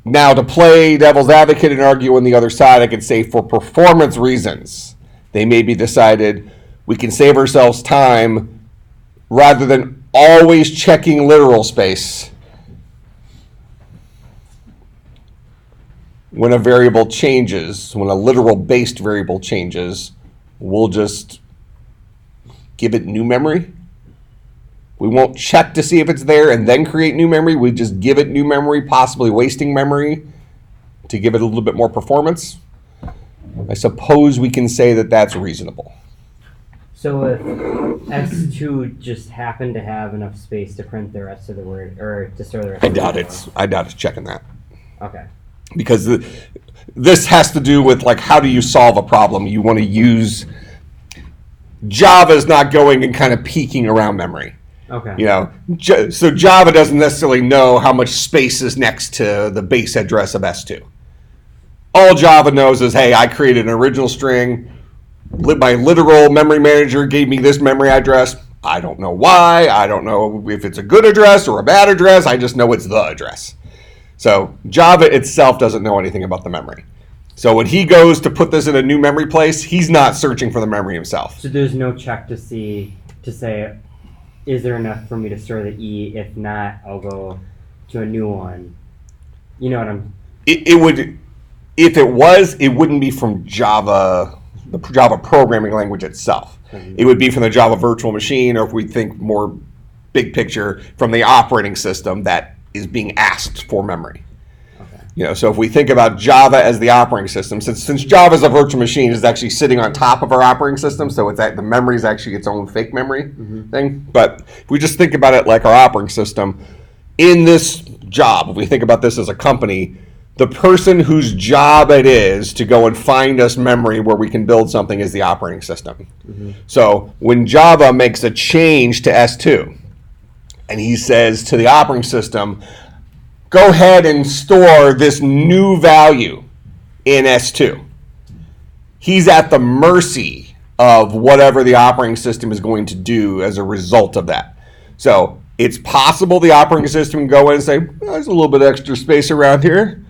Now, to play devil's advocate and argue on the other side, I could say for performance reasons, they maybe decided we can save ourselves time rather than always checking literal space when a variable changes, when a literal based variable changes, we'll just give it new memory. We won't check to see if it's there and then create new memory. We just give it new memory, possibly wasting memory to give it a little bit more performance. I suppose we can say that that's reasonable. So if S2 just happened to have enough space to print the rest of the word, or to store the rest I of the doubt word. it's checking that. Okay. Because this has to do with like how do you solve a problem? You want to use Java's not going and kind of peeking around memory. Okay. You know, so Java doesn't necessarily know how much space is next to the base address of S2. All Java knows is, hey, I created an original string. My literal memory manager gave me this memory address. I don't know why. I don't know if it's a good address or a bad address. I just know it's the address. So Java itself doesn't know anything about the memory. So when he goes to put this in a new memory place, he's not searching for the memory himself. So there's no check to say, is there enough for me to store the E? If not, I'll go to a new one. You know what I'm... It would, if it was, it wouldn't be from Java, the Java programming language itself. It would be from the Java virtual machine, or if we think more big picture, from the operating system that is being asked for memory. Okay. You know, so if we think about Java as the operating system, since Java is a virtual machine, it's actually sitting on top of our operating system, so it's the memory is actually its own fake memory thing. But if we just think about it like our operating system, in this job, if we think about this as a company, the person whose job it is to go and find us memory where we can build something is the operating system. So when Java makes a change to S2, and he says to the operating system, go ahead and store this new value in S2. He's at the mercy of whatever the operating system is going to do as a result of that. So it's possible the operating system can go in and say, there's a little bit extra space around here.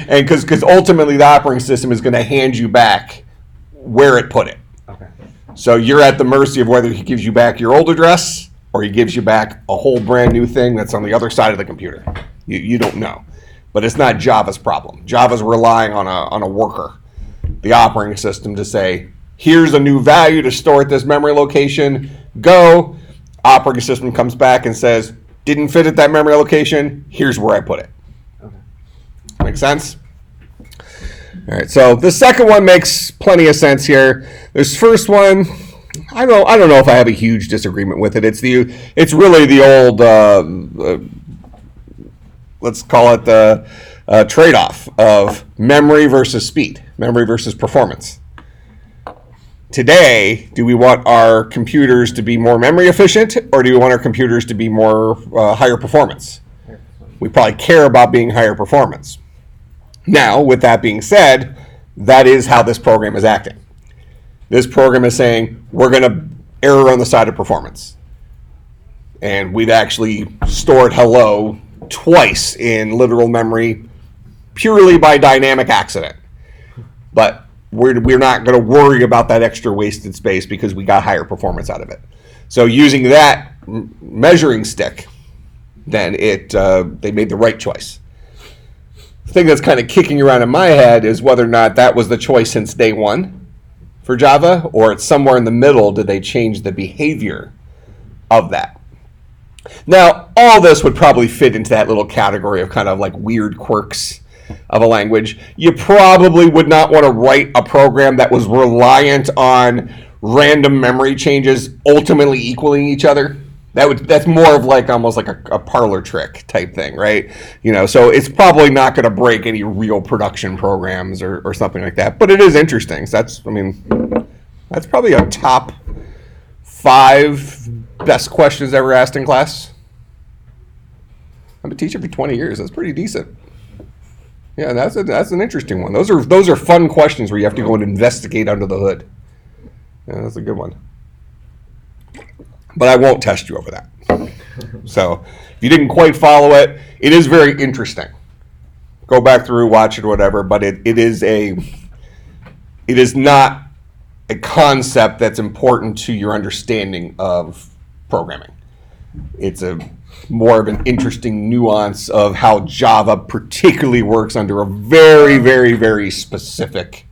And because ultimately the operating system is going to hand you back where it put it. Okay. So you're at the mercy of whether he gives you back your old address or he gives you back a whole brand new thing that's on the other side of the computer. You don't know. But it's not Java's problem. Java's relying on a worker, the operating system, to say, here's a new value to store at this memory location. Go. Operating system comes back and says, didn't fit at that memory location. Here's where I put it. Okay. Make sense? All right, so the second one makes plenty of sense here. This first one, I don't know if I have a huge disagreement with it. It's really the old let's call it the trade-off of memory versus speed, memory versus performance. Today, do we want our computers to be more memory efficient, or do we want our computers to be more higher performance? We probably care about being higher performance. Now, with that being said, that is how this program is acting. This program is saying, we're going to err on the side of performance. And we've actually stored hello twice in literal memory purely by dynamic accident. But we're not going to worry about that extra wasted space because we got higher performance out of it. So using that measuring stick, then they made the right choice. The thing that's kind of kicking around in my head is whether or not that was the choice since day one for Java, or it's somewhere in the middle. Did they change the behavior of that? Now, all this would probably fit into that little category of kind of like weird quirks of a language. You probably would not want to write a program that was reliant on random memory changes ultimately equaling each other. That's more of like almost like a parlor trick type thing, right? So it's probably not going to break any real production programs or something like that. But it is interesting. So that's probably a top 5 best questions ever asked in class. I'm a teacher for 20 years. That's pretty decent. Yeah, that's an interesting one. Those are fun questions where you have to go and investigate under the hood. Yeah, that's a good one. But I won't test you over that. So if you didn't quite follow it, it is very interesting. Go back through, watch it, whatever. But it is not a concept that's important to your understanding of programming. It's more of an interesting nuance of how Java particularly works under a very, very, very specific,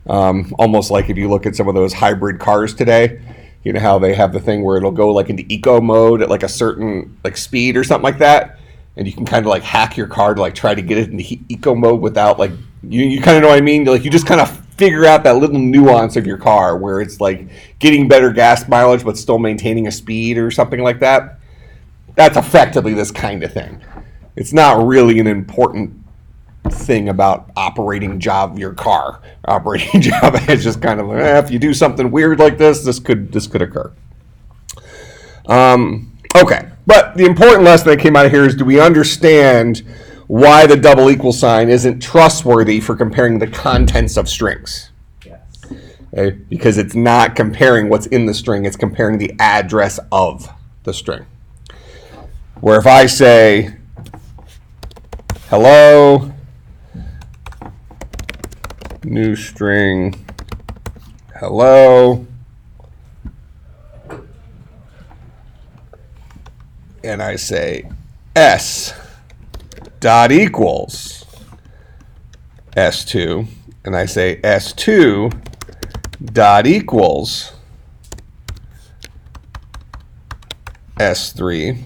almost like if you look at some of those hybrid cars today, you know how they have the thing where it'll go like into eco mode at like a certain like speed or something like that, and you can kind of like hack your car to like try to get it into eco mode without like you kind of know what I mean. Like you just kind of figure out that little nuance of your car where it's like getting better gas mileage but still maintaining a speed or something like that. That's effectively this kind of thing. It's not really an important thing about operating your car. Operating Java is just kind of like, if you do something weird like this could occur. Okay, but the important lesson that came out of here is, do we understand why the double equal sign isn't trustworthy for comparing the contents of strings? Yes. Okay? Because it's not comparing what's in the string, it's comparing the address of the string. Where if I say hello, new string, hello, and I say s dot equals s2, and I say s2 dot equals s3,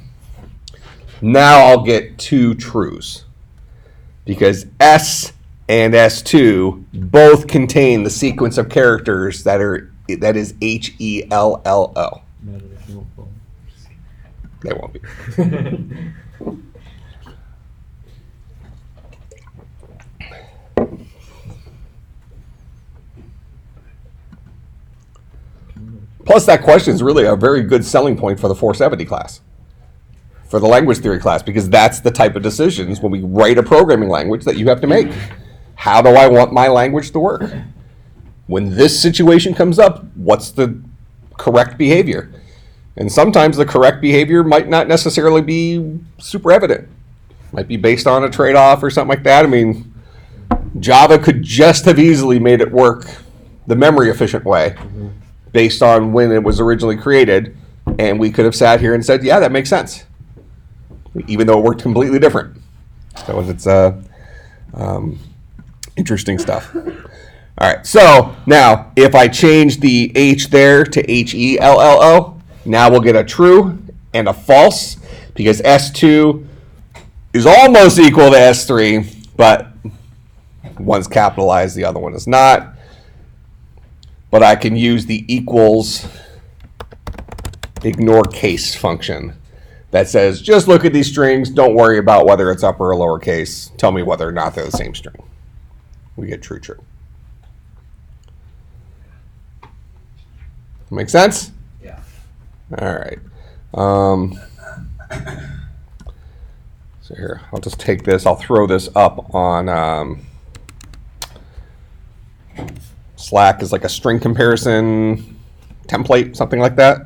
now I'll get 2 trues because s and s2 both contain the sequence of characters that is HELLO. They won't be. Plus, that question is really a very good selling point for the 470 class, for the language theory class, because that's the type of decisions when we write a programming language that you have to make. How do I want my language to work? When this situation comes up, what's the correct behavior? And sometimes the correct behavior might not necessarily be super evident. It might be based on a trade-off or something like that. I mean, Java could just have easily made it work the memory efficient way based on when it was originally created, and we could have sat here and said, yeah, that makes sense, even though it worked completely different. So it's interesting stuff. All right, so now if I change the H there to HELLO, now we'll get a true and a false, because S2 is almost equal to S3, but one's capitalized, the other one is not. But I can use the equals ignore case function that says, just look at these strings, don't worry about whether it's upper or lowercase, tell me whether or not they're the same string. We get true, true. Make sense? Yeah. All right. So here, I'll just take this, I'll throw this up on Slack as like a string comparison template, something like that.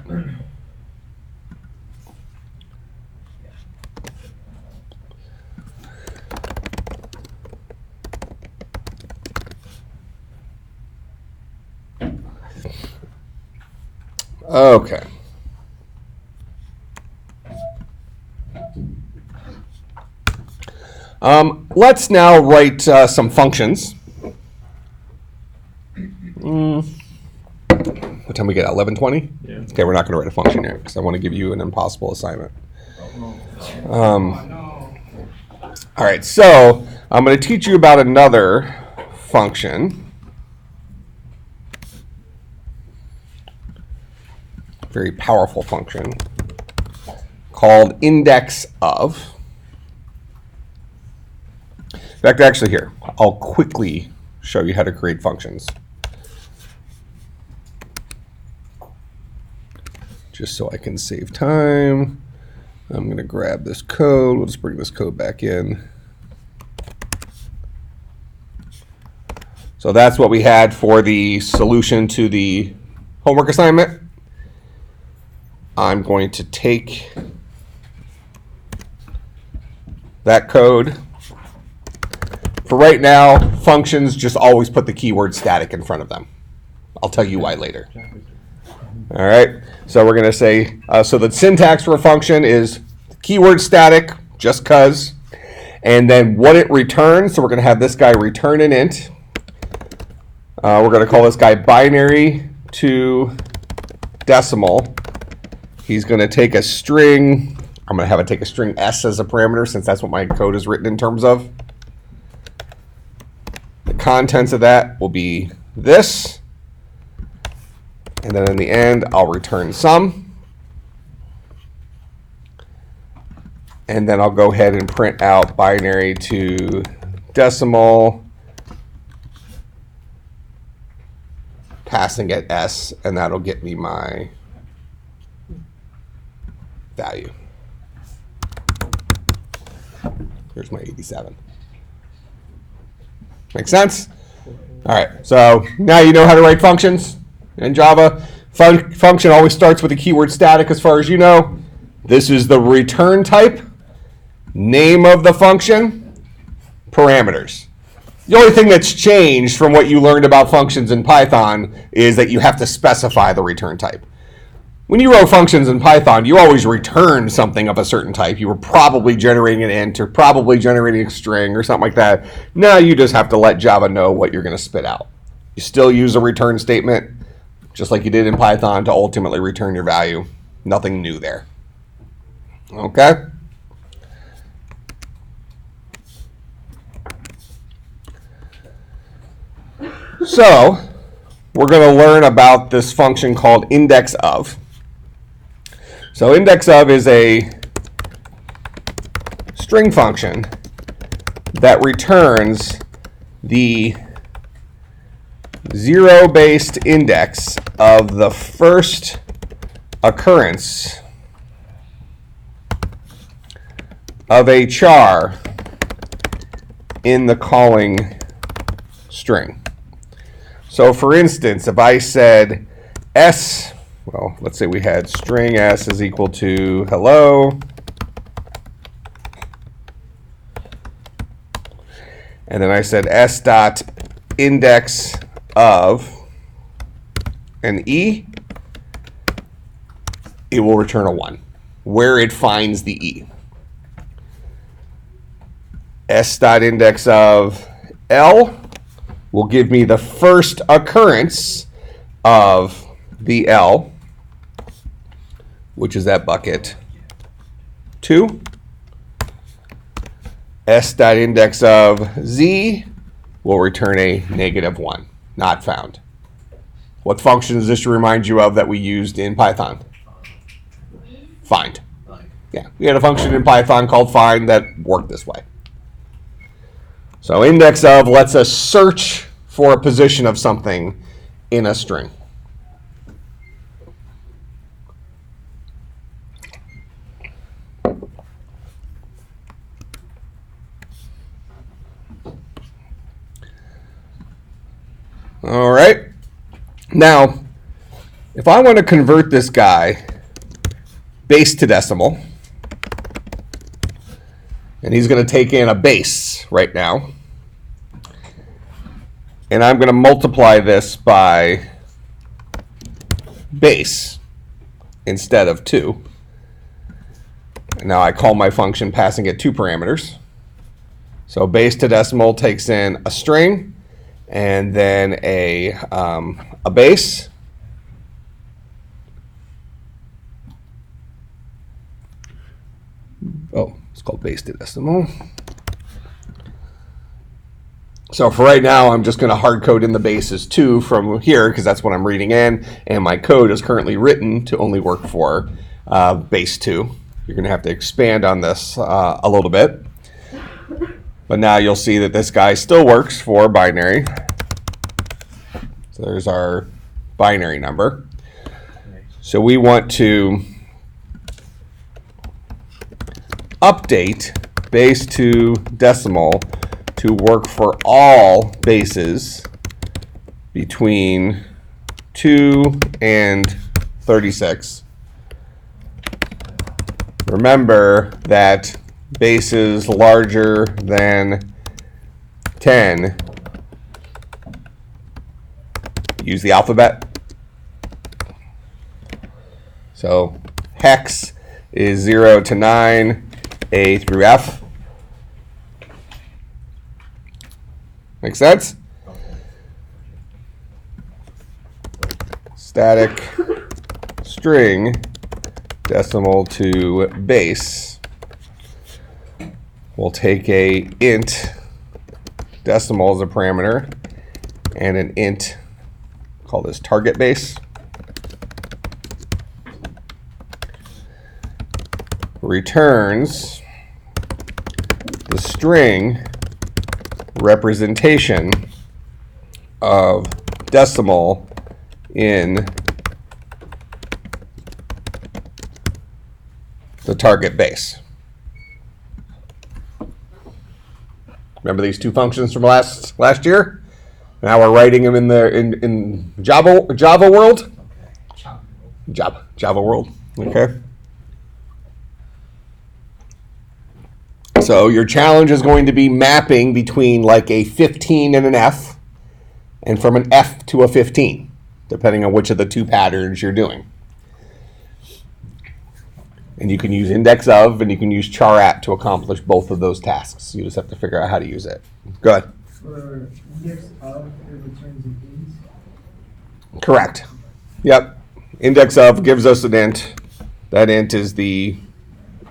Okay. Let's now write some functions. What time we get? 11:20? Yeah. Okay, we're not going to write a function here because I want to give you an impossible assignment. All right, so I'm going to teach you about another function. Very powerful function. called indexOf. In fact, actually here, I'll quickly show you how to create functions. Just so I can save time. I'm going to grab this code. We'll just bring this code back in. So that's what we had for the solution to the homework assignment. I'm going to take that code. For right now, functions just always put the keyword static in front of them. I'll tell you why later. All right, so we're going to say, so the syntax for a function is keyword static, just because, and then what it returns. So we're going to have this guy return an int. We're going to call this guy binary to decimal. He's going to take a string. I'm going to have it take a string s as a parameter since that's what my code is written in terms of. The contents of that will be this. And then in the end, I'll return sum. And then I'll go ahead and print out binary to decimal, passing it s, and that'll get me my value. Here's my 87. Make sense? All right, so now you know how to write functions in Java. Function always starts with a keyword static as far as you know. This is the return type, name of the function, parameters. The only thing that's changed from what you learned about functions in Python is that you have to specify the return type. When you wrote functions in Python, you always returned something of a certain type. You were probably generating an int or probably generating a string or something like that. Now you just have to let Java know what you're going to spit out. You still use a return statement, just like you did in Python, to ultimately return your value. Nothing new there. Okay? So, we're going to learn about this function called indexOf. So indexOf is a string function that returns the zero-based index of the first occurrence of a char in the calling string. So for instance, if I said s, well, let's say we had string s is equal to hello, and then I said s dot index of an e, it will return a 1 where it finds the e. S dot index of L will give me the first occurrence of the L, which is that bucket 2. S dot index of Z will return a -1, not found. What function does this remind you of that we used in Python? Find. Yeah, we had a function in Python called find that worked this way. So indexOf lets us search for a position of something in a string. All right. Now, if I want to convert this guy base to decimal, and he's going to take in a base right now, and I'm going to multiply this by base instead of 2. And now I call my function passing it 2 parameters. So base to decimal takes in a string and then a base. Oh, it's called base to decimal. So for right now, I'm just going to hard code in the base as 2 from here because that's what I'm reading in, and my code is currently written to only work for base 2. you're going to have to expand on this a little bit. But now you'll see that this guy still works for binary. So there's our binary number. So we want to update base to decimal to work for all bases between 2 and 36. Remember that bases larger than 10 use the alphabet. So hex is 0 to 9, A through F. Make sense? Static string decimal to base. We'll take a int decimal as a parameter and an int, call this target base. Returns the string representation of decimal in the target base. Remember these two functions from last year? Now we're writing them in Java world. Java world. Okay. So your challenge is going to be mapping between like a 15 and an F, and from an F to a 15, depending on which of the two patterns you're doing. And you can use indexOf and you can use Char Add to accomplish both of those tasks. You just have to figure out how to use it. Go ahead. For indexOf, it returns an int. Correct. Yep. IndexOf gives us an int. That int is the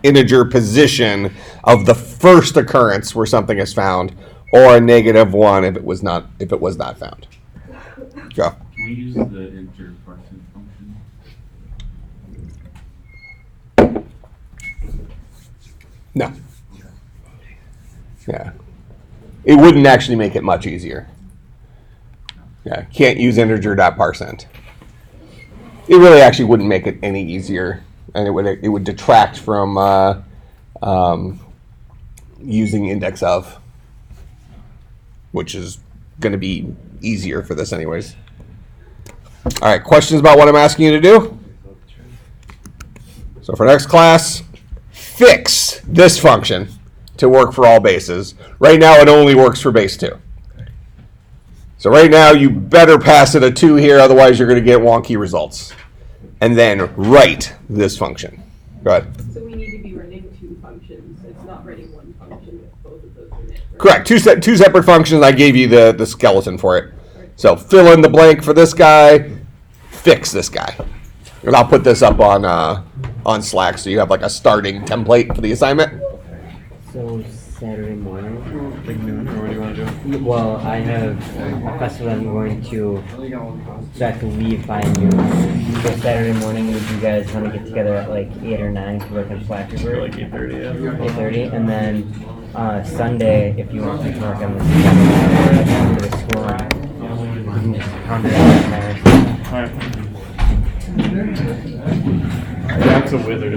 integer position of the first occurrence where something is found, or a -1 if it was not found. Go. Can we use the integer parsing function? No. Yeah. It wouldn't actually make it much easier. Yeah. Can't use integer.parseInt. It really actually wouldn't make it any easier, and it would detract from using indexOf, which is going to be easier for this anyways. All right, questions about what I'm asking you to do? So for next class, fix this function to work for all bases. Right now it only works for base 2. So right now you better pass it a 2 here, otherwise you're going to get wonky results. And then write this function. Go ahead. So we need to be writing 2 functions. It's not writing 1 function with both of those in it. Right? Correct. Two separate functions. I gave you the skeleton for it. So fill in the blank for this guy, fix this guy. And I'll put this up on Slack so you have like a starting template for the assignment. So Saturday morning. What do you want to do? Well, I have a festival I'm going to, so I have to leave by noon. So Saturday morning, would you guys want to get together at like 8 or 9 to work on Slack report? Like 8:30, yeah. 8:30, and then Sunday, if you want to work on the after the school, you can just count it out. Alright. That's a wizard.